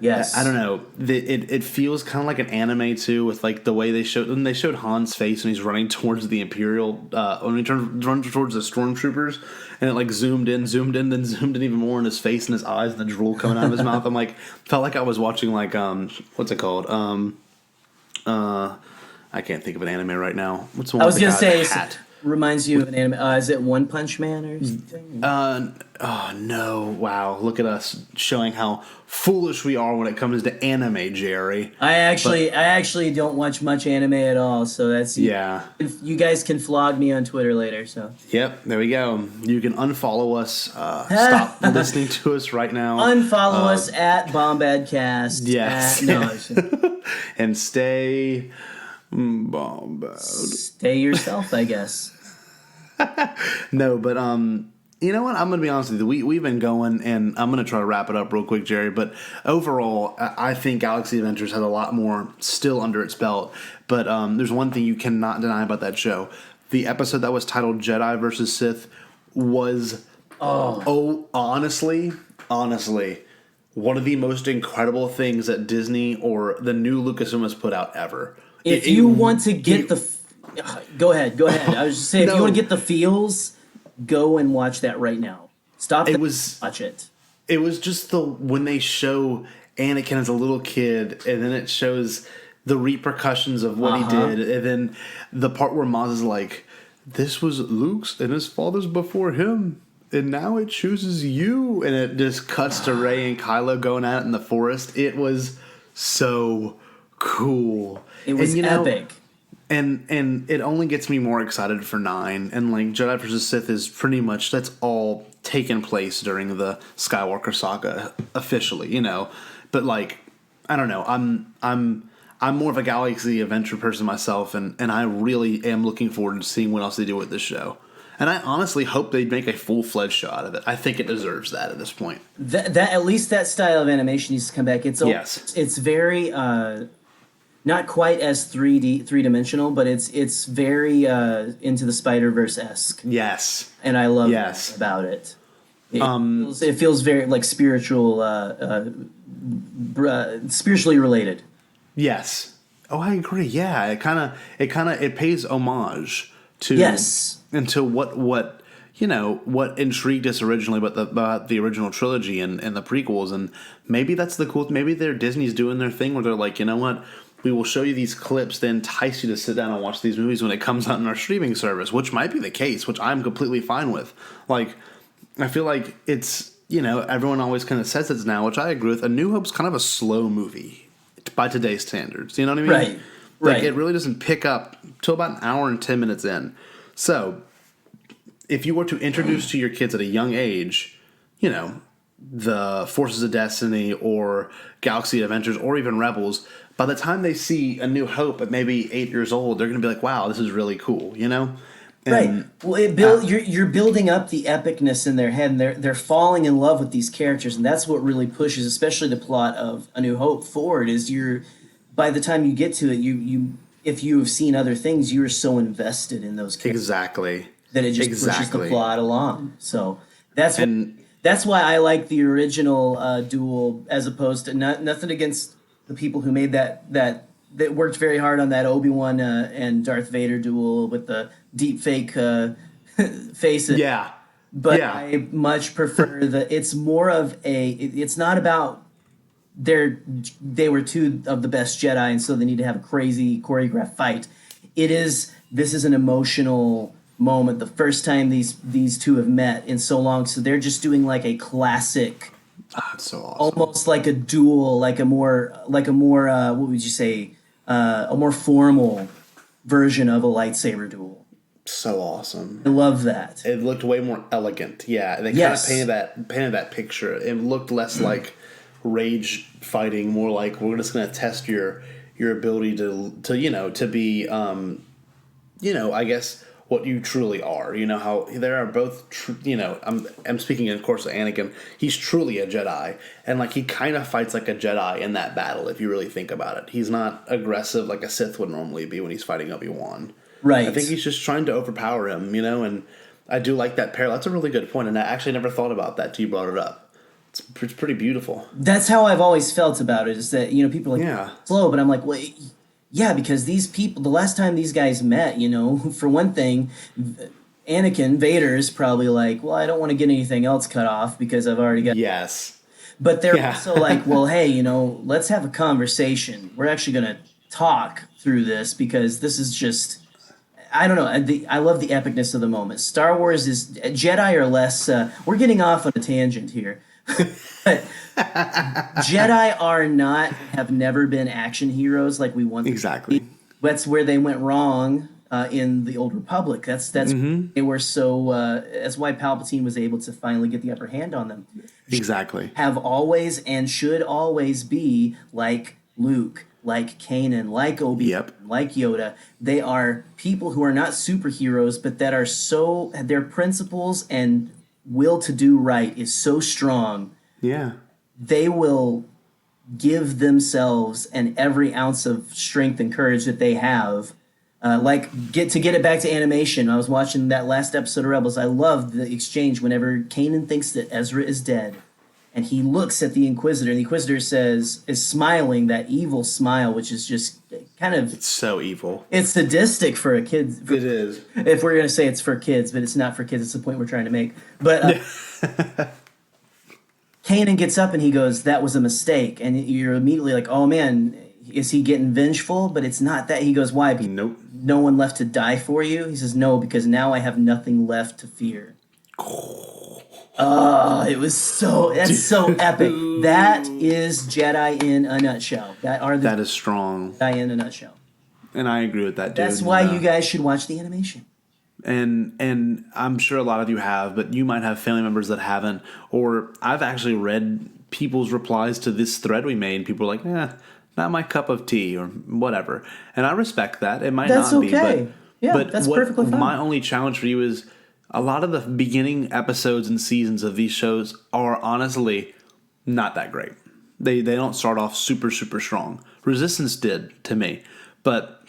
don't know. It feels kind of like an anime too, with the way they showed Han's face when he's running towards the Imperial, when he runs towards the stormtroopers, and it zoomed in, then zoomed in even more in his face and his eyes and the drool coming out of his mouth. I'm felt like I was watching what's it called? I can't think of an anime right now. What's the one? I was gonna say it reminds you of an anime. Is it One Punch Man or something? Oh no! Wow, look at us showing how foolish we are when it comes to anime, Gerry. I actually don't watch much anime at all, so that's You guys can flog me on Twitter later. So yep, there we go. You can unfollow us. Stop listening to us right now. Unfollow us at Bombadcast. Yes, and stay. Bombad. Stay yourself, I guess. No, but you know what? I'm going to be honest with you. We've been going, and I'm going to try to wrap it up real quick, Jerry. But overall, I think Galaxy Adventures has a lot more still under its belt. But there's one thing you cannot deny about that show. The episode that was titled Jedi versus Sith was, honestly, one of the most incredible things that Disney or the new Lucasfilm has put out ever. If you want to get go ahead. I was just saying, if you want to get the feels, go and watch that right now. Stop. Watch it. It was just when they show Anakin as a little kid, and then it shows the repercussions of what he did, and then the part where Maz is like, "This was Luke's and his father's before him, and now it chooses you," and it just cuts to Rey and Kylo going at it in the forest. It was so cool. It was epic. And it only gets me more excited for 9. And like Jedi vs. Sith is pretty much, that's all taken place during the Skywalker saga officially, you know. But like, I don't know. I'm more of a Galaxy Adventure person myself, and I really am looking forward to seeing what else they do with this show. And I honestly hope they make a full-fledged show out of it. I think it deserves that at this point. That at least that style of animation needs to come back. It's very not quite as three-dimensional, but it's very Into the Spider-Verse-esque. Yes. And I love that about it. It feels very like spiritual, spiritually related. Yes. Oh, I agree. Yeah, it pays homage to into what intrigued us originally about the original trilogy and the prequels, and maybe that's the cool. Maybe Disney's doing their thing where they're like, you know what, we will show you these clips to entice you to sit down and watch these movies when it comes out in our streaming service, which might be the case, which I'm completely fine with. Like, I feel like it's, everyone always kind of says it's now, which I agree with. A New Hope's kind of a slow movie by today's standards. You know what I mean? Right. Like, it really doesn't pick up till about an hour and 10 minutes in. So, if you were to introduce to your kids at a young age, the Forces of Destiny or Galaxy Adventures or even Rebels, by the time they see A New Hope at maybe 8 years old, they're going to be like, wow, this is really cool, And, right. Well, you're building up the epicness in their head, and they're falling in love with these characters, and that's what really pushes, especially the plot of A New Hope forward. Is by the time you get to it, you if you have seen other things, you are so invested in those characters. Exactly. That it just pushes the plot along. So that's why I like the original duel as opposed to nothing against the people who made that worked very hard on that Obi-Wan and Darth Vader duel with the deep fake faces. Yeah. But I much prefer it's more of it's not about they were two of the best Jedi and so they need to have a crazy choreographed fight. This is an emotional moment, the first time these two have met in so long, so they're just doing like a classic, it's so awesome. Almost like a duel, like a more what would you say, a more formal version of a lightsaber duel. So awesome. I love that. It looked way more elegant. Yeah, they kind of painted that picture. It looked less like rage fighting, more like we're just going to test your ability to be I guess what you truly are. How there are both, I'm speaking, of course, of Anakin. He's truly a Jedi. And, like, he kind of fights like a Jedi in that battle, if you really think about it. He's not aggressive like a Sith would normally be when he's fighting Obi-Wan. Right. I think he's just trying to overpower him, and I do like that parallel. That's a really good point, and I actually never thought about that till you brought it up. It's pretty beautiful. That's how I've always felt about it, is that, people are like, slow, but I'm like, well, yeah, because these people, the last time these guys met, for one thing, Anakin, Vader's probably like, well, I don't want to get anything else cut off because I've already got... Yes. But they're also like, well, hey, let's have a conversation. We're actually going to talk through this because this is just... I don't know. I love the epicness of the moment. Star Wars is... Jedi are less... we're getting off on a tangent here. But Jedi have never been action heroes like we want them exactly. to be. That's where they went wrong in the Old Republic. That's they were so. That's why Palpatine was able to finally get the upper hand on them. Exactly. Have always and should always be like Luke, like Kanan, like Obi-Wan, Yep. like Yoda. They are people who are not superheroes, but that are so, their principles and will to do right is so strong. Yeah. They will give themselves and every ounce of strength and courage that they have. Get it back to animation. I was watching that last episode of Rebels. I loved the exchange whenever Kanan thinks that Ezra is dead, and he looks at the Inquisitor, and the Inquisitor is smiling, that evil smile, which is just kind of, It's so evil. it's sadistic for a kid. It is. If we're gonna say it's for kids, but it's not for kids. It's the point we're trying to make. But Kanan gets up and he goes, "That was a mistake," and you're immediately like, "Oh man, is he getting vengeful?" But it's not that. He goes, "Why? Because Nope. no one left to die for you?" He says, "No, because now I have nothing left to fear." Oh, that's so epic. That is Jedi in a nutshell. That is strong. Jedi in a nutshell. And I agree with that, dude. That's why you guys should watch the animation. And I'm sure a lot of you have, but you might have family members that haven't. Or I've actually read people's replies to this thread we made, and people are like, not my cup of tea, or whatever. And I respect that. It might That's not be. okay. But That's perfectly fine. My only challenge for you is a lot of the beginning episodes and seasons of these shows are honestly not that great. They don't start off super, super strong. Resistance did to me. But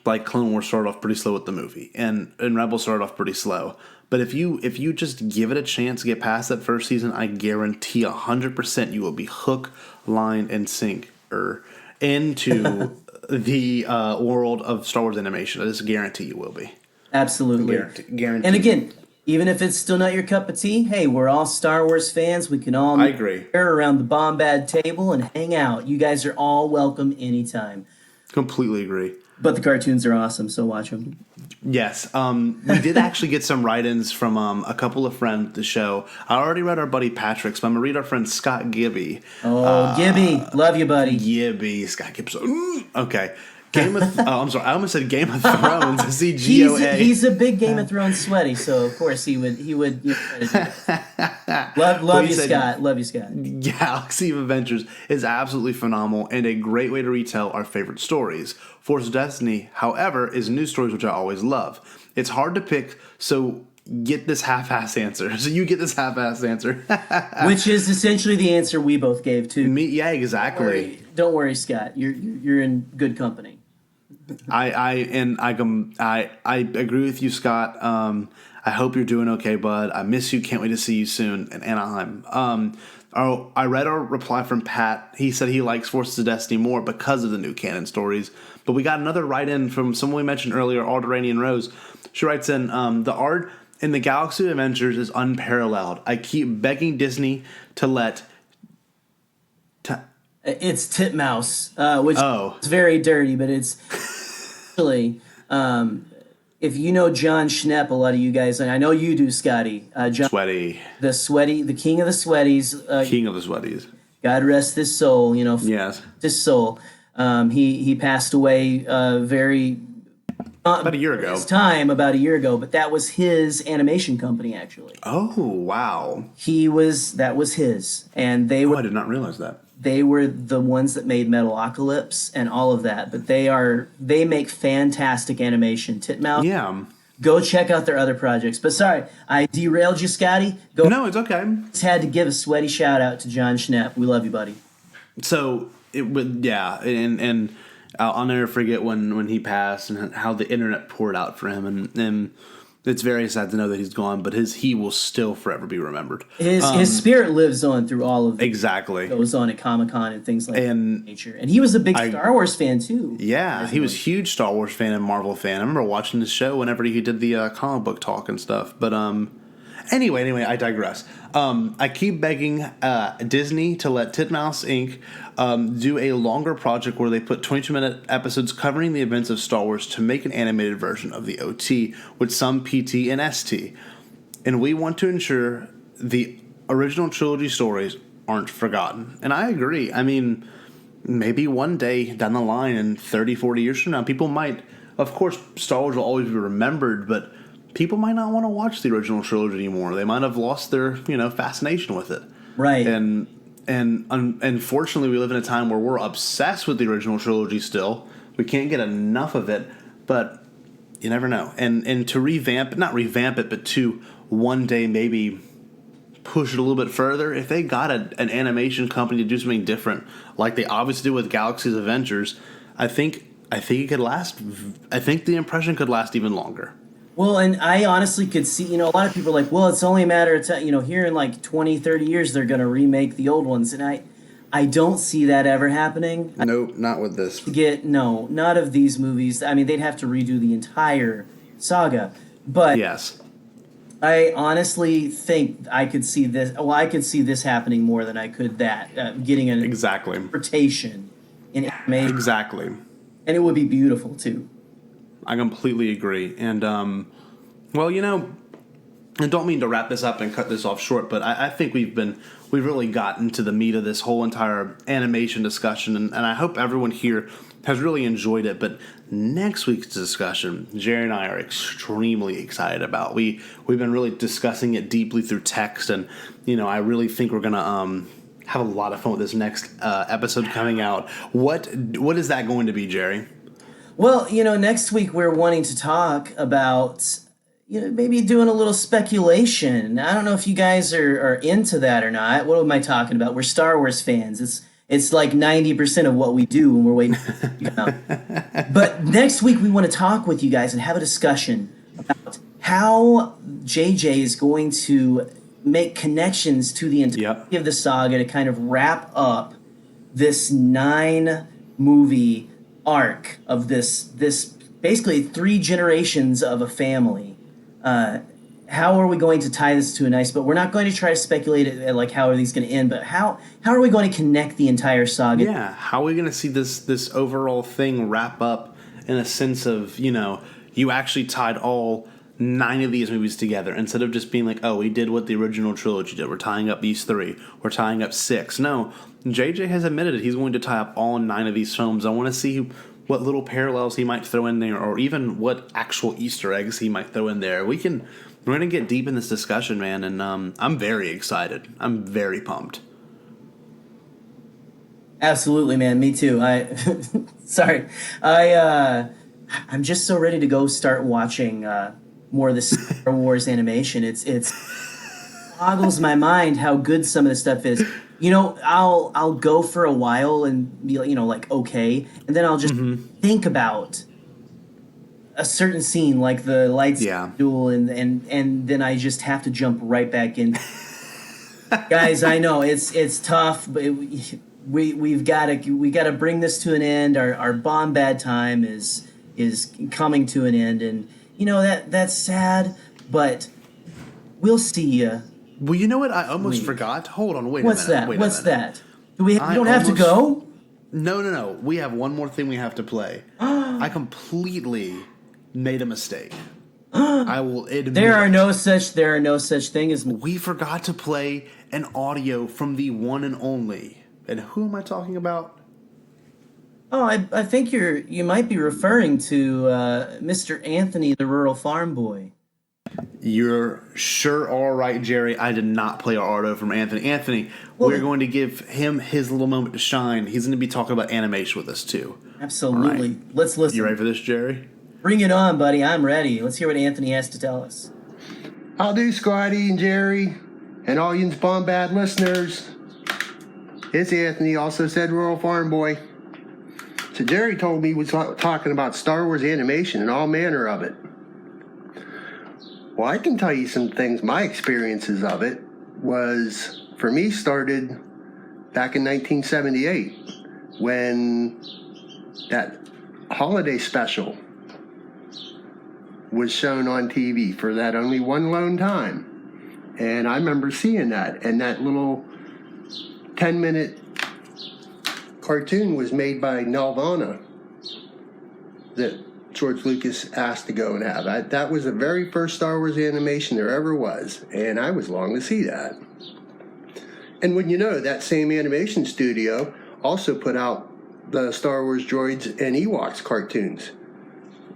like Clone Wars started off pretty slow with the movie, and Rebels started off pretty slow. But if you just give it a chance to get past that first season, I guarantee 100% you will be hook, line, and sinker into the world of Star Wars animation. I just guarantee you will be. Absolutely. Guarantee. And again, even if it's still not your cup of tea, hey, we're all Star Wars fans. We can all I agree. Here around the Bombad table and hang out. You guys are all welcome anytime. Completely agree. But the cartoons are awesome, so watch them. Yes. We did actually get some write-ins from a couple of friends of the show. I already read our buddy Patrick's, but I'm going to read our friend Scott Gibby. Oh, Gibby. Love you, buddy. Gibby. Scott Gibby. Okay. I'm sorry. I almost said Game of Thrones. CGOA. He's a big Game of Thrones sweaty, so of course he would. Love you, Scott. Love you, Scott. Galaxy of Adventures is absolutely phenomenal and a great way to retell our favorite stories. Force of Destiny, however, is news stories, which I always love. It's hard to pick, so get this half-assed answer. So you get this half-assed answer. Which is essentially the answer we both gave, too. Yeah, exactly. Don't worry, Scott. You're in good company. I agree with you, Scott. I hope you're doing okay, bud. I miss you. Can't wait to see you soon in Anaheim. I read our reply from Pat. He said he likes Forces of Destiny more because of the new canon stories. But we got another write-in from someone we mentioned earlier, Alderanian Rose. She writes in, the art in the Galaxy of Adventures is unparalleled. I keep begging Disney to let... It's Titmouse, which is very dirty, but it's actually, if you know John Schnepp, a lot of you guys, and I know you do, Scotty. John, Sweaty. The king of the sweaties. King of the Sweaties. God rest his soul, Yes. His soul. He passed away very... about a year ago. About a year ago, but that was his animation company, actually. Oh, wow. That was his, and they were... I did not realize that. They were the ones that made Metalocalypse and all of that, but they make fantastic animation. Titmouse. Yeah. Go check out their other projects. But sorry, I derailed you, Scotty. No, it's okay. Just had to give a sweaty shout out to John Schnepp. We love you, buddy. So it would, yeah, and I'll never forget when he passed and how the internet poured out for him, and it's very sad to know that he's gone, but he will still forever be remembered. His spirit lives on through all of exactly goes on at Comic-Con and things like that nature. And he was a big Star Wars fan too. Yeah, he was a huge Star Wars fan and Marvel fan. I remember watching the show whenever he did the comic book talk and stuff. But anyway, I digress. I keep begging Disney to let Titmouse Inc. Do a longer project where they put 22-minute episodes covering the events of Star Wars to make an animated version of the OT with some PT and ST. And we want to ensure the original trilogy stories aren't forgotten. And I agree. I mean, maybe one day down the line in 30, 40 years from now, people might... Of course, Star Wars will always be remembered, but... people might not want to watch the original trilogy anymore. They might have lost their, fascination with it. Right. And unfortunately, we live in a time where we're obsessed with the original trilogy still. We can't get enough of it, but you never know. And to not revamp it, but to one day maybe push it a little bit further. If they got an animation company to do something different, like they obviously do with Galaxy's Avengers, I think it could last. I think the impression could last even longer. Well, and I honestly could see, a lot of people are like, well, it's only a matter of time, here in like 20, 30 years, they're going to remake the old ones. And I don't see that ever happening. Nope, not with this. Not of these movies. I mean, they'd have to redo the entire saga. But yes, I honestly think I could see this. Well, I could see this happening more than I could that. Getting an interpretation in animation. Exactly. And it would be beautiful, too. I completely agree. And, well, I don't mean to wrap this up and cut this off short, but I think we've really gotten to the meat of this whole entire animation discussion, and I hope everyone here has really enjoyed it. But next week's discussion, Gerry and I are extremely excited about. We've been really discussing it deeply through text, and, I really think we're going to have a lot of fun with this next episode coming out. What is that going to be, Gerry? Well, next week we're wanting to talk about, maybe doing a little speculation. I don't know if you guys are into that or not. What am I talking about? We're Star Wars fans. It's like 90% of what we do when we're waiting for it to come out. But next week we want to talk with you guys and have a discussion about how JJ is going to make connections to the entirety of the saga to kind of wrap up this 9-movie arc of this basically 3 generations of a family. How are we going to tie this to a nice? But we're not going to try to speculate at like how are these going to end. But how are we going to connect the entire saga? Yeah, how are we going to see this overall thing wrap up in a sense of you actually tied all 9 of these movies together instead of just being like, oh, we did what the original trilogy did. We're tying up these 3. We're tying up 6. No, JJ has admitted it. He's going to tie up all 9 of these films. I want to see what little parallels he might throw in there, or even what actual Easter eggs he might throw in there. We're going to get deep in this discussion, man, and I'm very excited. I'm very pumped. Absolutely, man. Me too. Sorry. I'm just so ready to go start watching more of the Star Wars animation. It's boggles my mind how good some of the stuff is. I'll go for a while and be like okay, and then I'll just think about a certain scene like the lightsaber duel, and then I just have to jump right back in. Guys, I know it's tough, but we got to bring this to an end. Our Bombad time is coming to an end, and that's sad, but we'll see. Well, you know what? I almost forgot. Hold on, wait a minute. What's that? We don't have to go? No. We have one more thing we have to play. I completely made a mistake. I will admit. There are no such thing as. We forgot to play an audio from the one and only. And who am I talking about? Oh, I think you might be referring to Mr. Anthony, the rural farm boy. You're sure all right, Gerry. I did not play our audio from Anthony. Anthony, we're going to give him his little moment to shine. He's going to be talking about animation with us, too. Absolutely. Right. Let's listen. You ready for this, Gerry? Bring it on, buddy. I'm ready. Let's hear what Anthony has to tell us. I'll do, Scotty and Gerry and all you Bombad listeners. It's Anthony, also said rural farm boy. So Gerry told me he was talking about Star Wars animation and all manner of it. Well, I can tell you some things. My experiences of it was, for me, started back in 1978 when that holiday special was shown on TV for that only one lone time. And I remember seeing that, and that little 10-minute cartoon was made by Nelvana that George Lucas asked to go and have. That was the very first Star Wars animation there ever was, and I was longing to see that. And when that same animation studio also put out the Star Wars Droids and Ewoks cartoons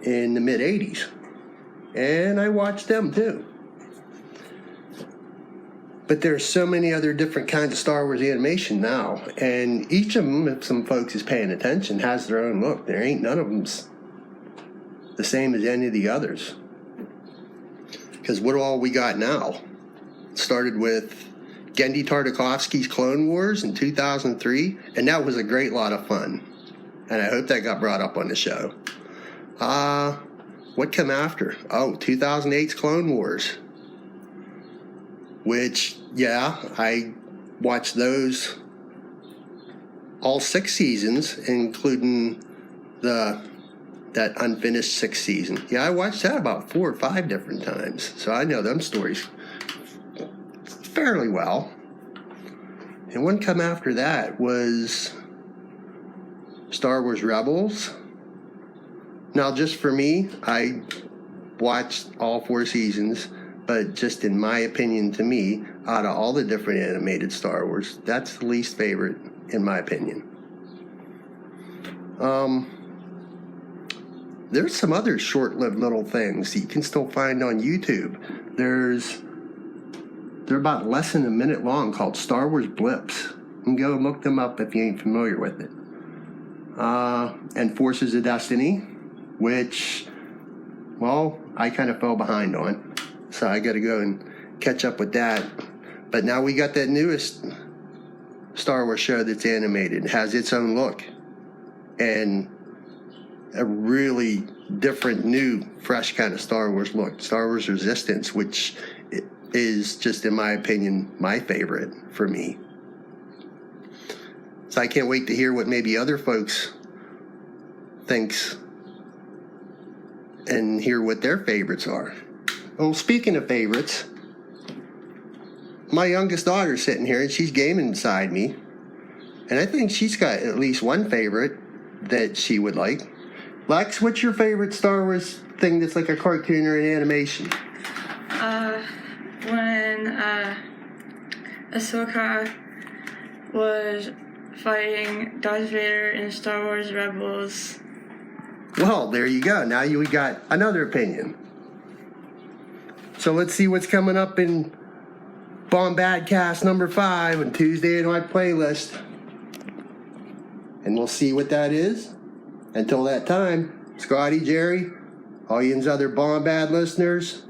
in the mid-'80s. And I watched them too. But there's so many other different kinds of Star Wars animation now, and each of them, if some folks is paying attention, has their own look. There ain't none of them's the same as any of the others. Because what all we got now? It started with Genndy Tartakovsky's Clone Wars in 2003, and that was a great lot of fun. And I hope that got brought up on the show. What came after? 2008's Clone Wars. Which, yeah, I watched those all 6 seasons, including that unfinished 6th season. Yeah, I watched that about 4 or 5 different times, so I know them stories fairly well. And one come after that was Star Wars Rebels. Now, just for me, I watched all 4 seasons. But just in my opinion, to me, out of all the different animated Star Wars, that's the least favorite, in my opinion. There's some other short-lived little things that you can still find on YouTube. They're about less than a minute long, called Star Wars Blips. You can go look them up if you ain't familiar with it. And Forces of Destiny, which, well, I kind of fell behind on. So I got to go and catch up with that. But now we got that newest Star Wars show that's animated. It has its own look. And a really different, new, fresh kind of Star Wars look. Star Wars Resistance, which is just, in my opinion, my favorite for me. So I can't wait to hear what maybe other folks thinks and hear what their favorites are. Well, speaking of favorites, my youngest daughter's sitting here and she's gaming beside me. And I think she's got at least one favorite that she would like. Lex, what's your favorite Star Wars thing that's like a cartoon or an animation? When Ahsoka was fighting Darth Vader in Star Wars Rebels. Well, there you go. Now we got another opinion. So let's see what's coming up in Bombadcast number 5 on Tuesday in my playlist. And we'll see what that is. Until that time, Scotty, Gerry, all you other Bombad listeners,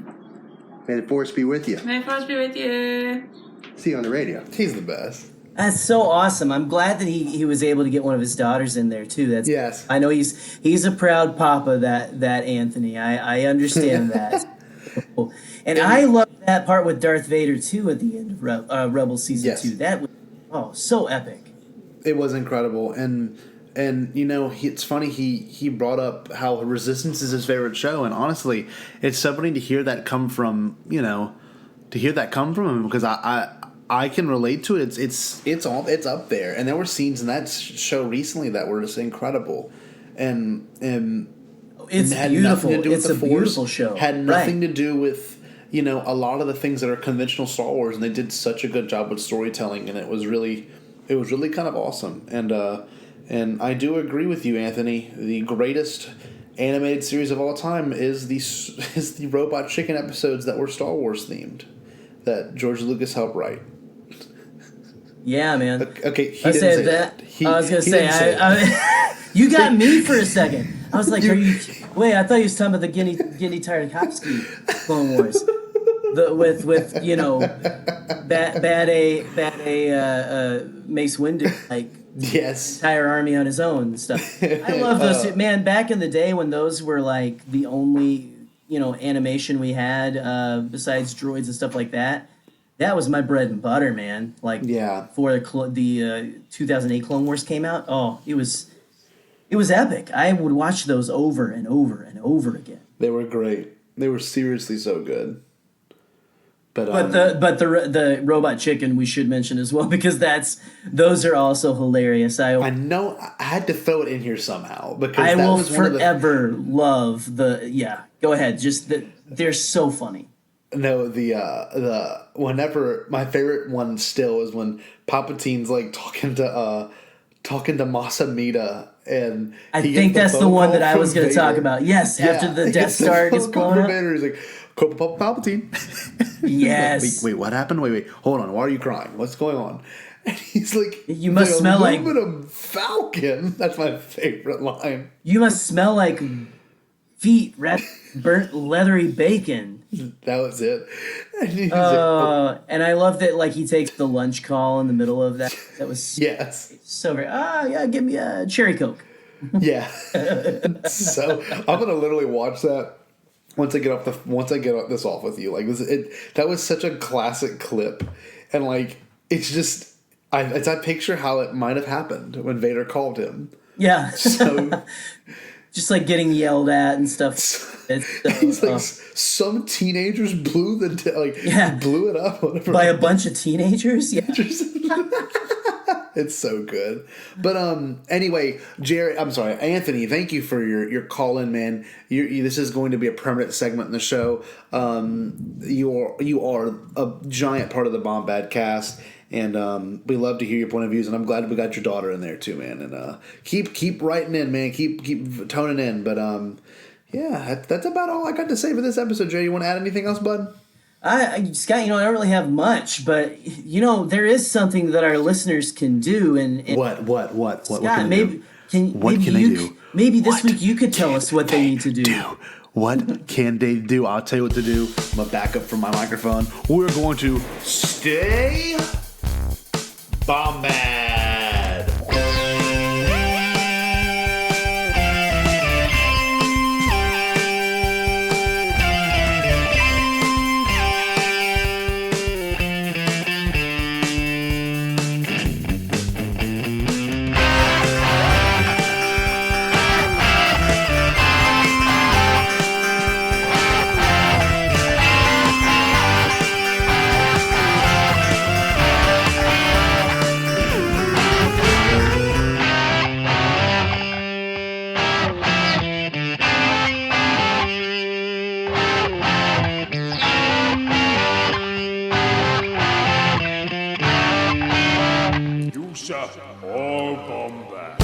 may the force be with you. May the force be with you. See you on the radio. He's the best. That's so awesome. I'm glad that he was able to get one of his daughters in there too. That's Yes. I know he's a proud papa, that Anthony. I understand that. And I love that part with Darth Vader too at the end of Rebel season 2. That was so epic. It was incredible, and you know, it's funny he brought up how Resistance is his favorite show, and honestly, it's so funny to hear that come from him, because I can relate to it. It's up there, and there were scenes in that show recently that were just incredible, and it's had beautiful. Nothing to do It's with the a Force, beautiful show. Had nothing to do with a lot of the things that are conventional Star Wars, and they did such a good job with storytelling, and it was really kind of awesome. And I do agree with you, Anthony. The greatest animated series of all time is the Robot Chicken episodes that were Star Wars themed, that George Lucas helped write. Yeah, man. Okay, I said that. I was gonna say, you got me for a second. I was like, wait, I thought you was talking about the Genndy Tartakovsky Clone Wars. With bad A Mace Windu, like, yes, entire army on his own and stuff. I love those. Man, back in the day when those were like the only animation we had besides droids and stuff like that. That was my bread and butter, man. Like, before the 2008 Clone Wars came out, it was epic. I would watch those over and over and over again. They were great. They were seriously so good. But the Robot Chicken we should mention as well, because those are also hilarious. I know I had to throw it in here somehow because I will forever love the. Go ahead. They're so funny. No, the whenever my favorite one still is when Palpatine's like talking to Masamita, and I think that's the one that I was going to talk about. Yes, after the Death Star gets blown up. He's like, Corporal Palpatine. Yes. Wait, what happened? Wait, hold on. Why are you crying? What's going on? And he's like, You must smell like aluminum falcon. That's my favorite line. You must smell like feet wrapped burnt leathery bacon. That was it. And he's like, oh. And I love that, like, he takes the lunch call in the middle of that. That was Yes. so very. Yeah, give me a cherry Coke. Yeah. So I'm gonna literally watch that once I get this off with you. Like that was such a classic clip, and like it's just I picture how it might have happened when Vader called him. Yeah. So just like getting yelled at and stuff. He's like, some teenagers blew blew it up, whatever. By a bunch of teenagers. Yeah. It's so good. But anyway, Anthony, thank you for your call in, man. This is going to be a permanent segment in the show. You are a giant part of the Bombadcast, and we love to hear your point of views. And I'm glad we got your daughter in there too, man. And keep writing in, man. Keep toning in. But yeah, that's about all I got to say for this episode. Jay, you want to add anything else, bud? Scott, I don't really have much, but there is something that our listeners can do. And what? Scott, what can maybe they do? Maybe this week you could tell us what they need to do. What can they do? I'll tell you what to do. I'm gonna back up from my microphone. We're going to stay Bombad. All Bombad.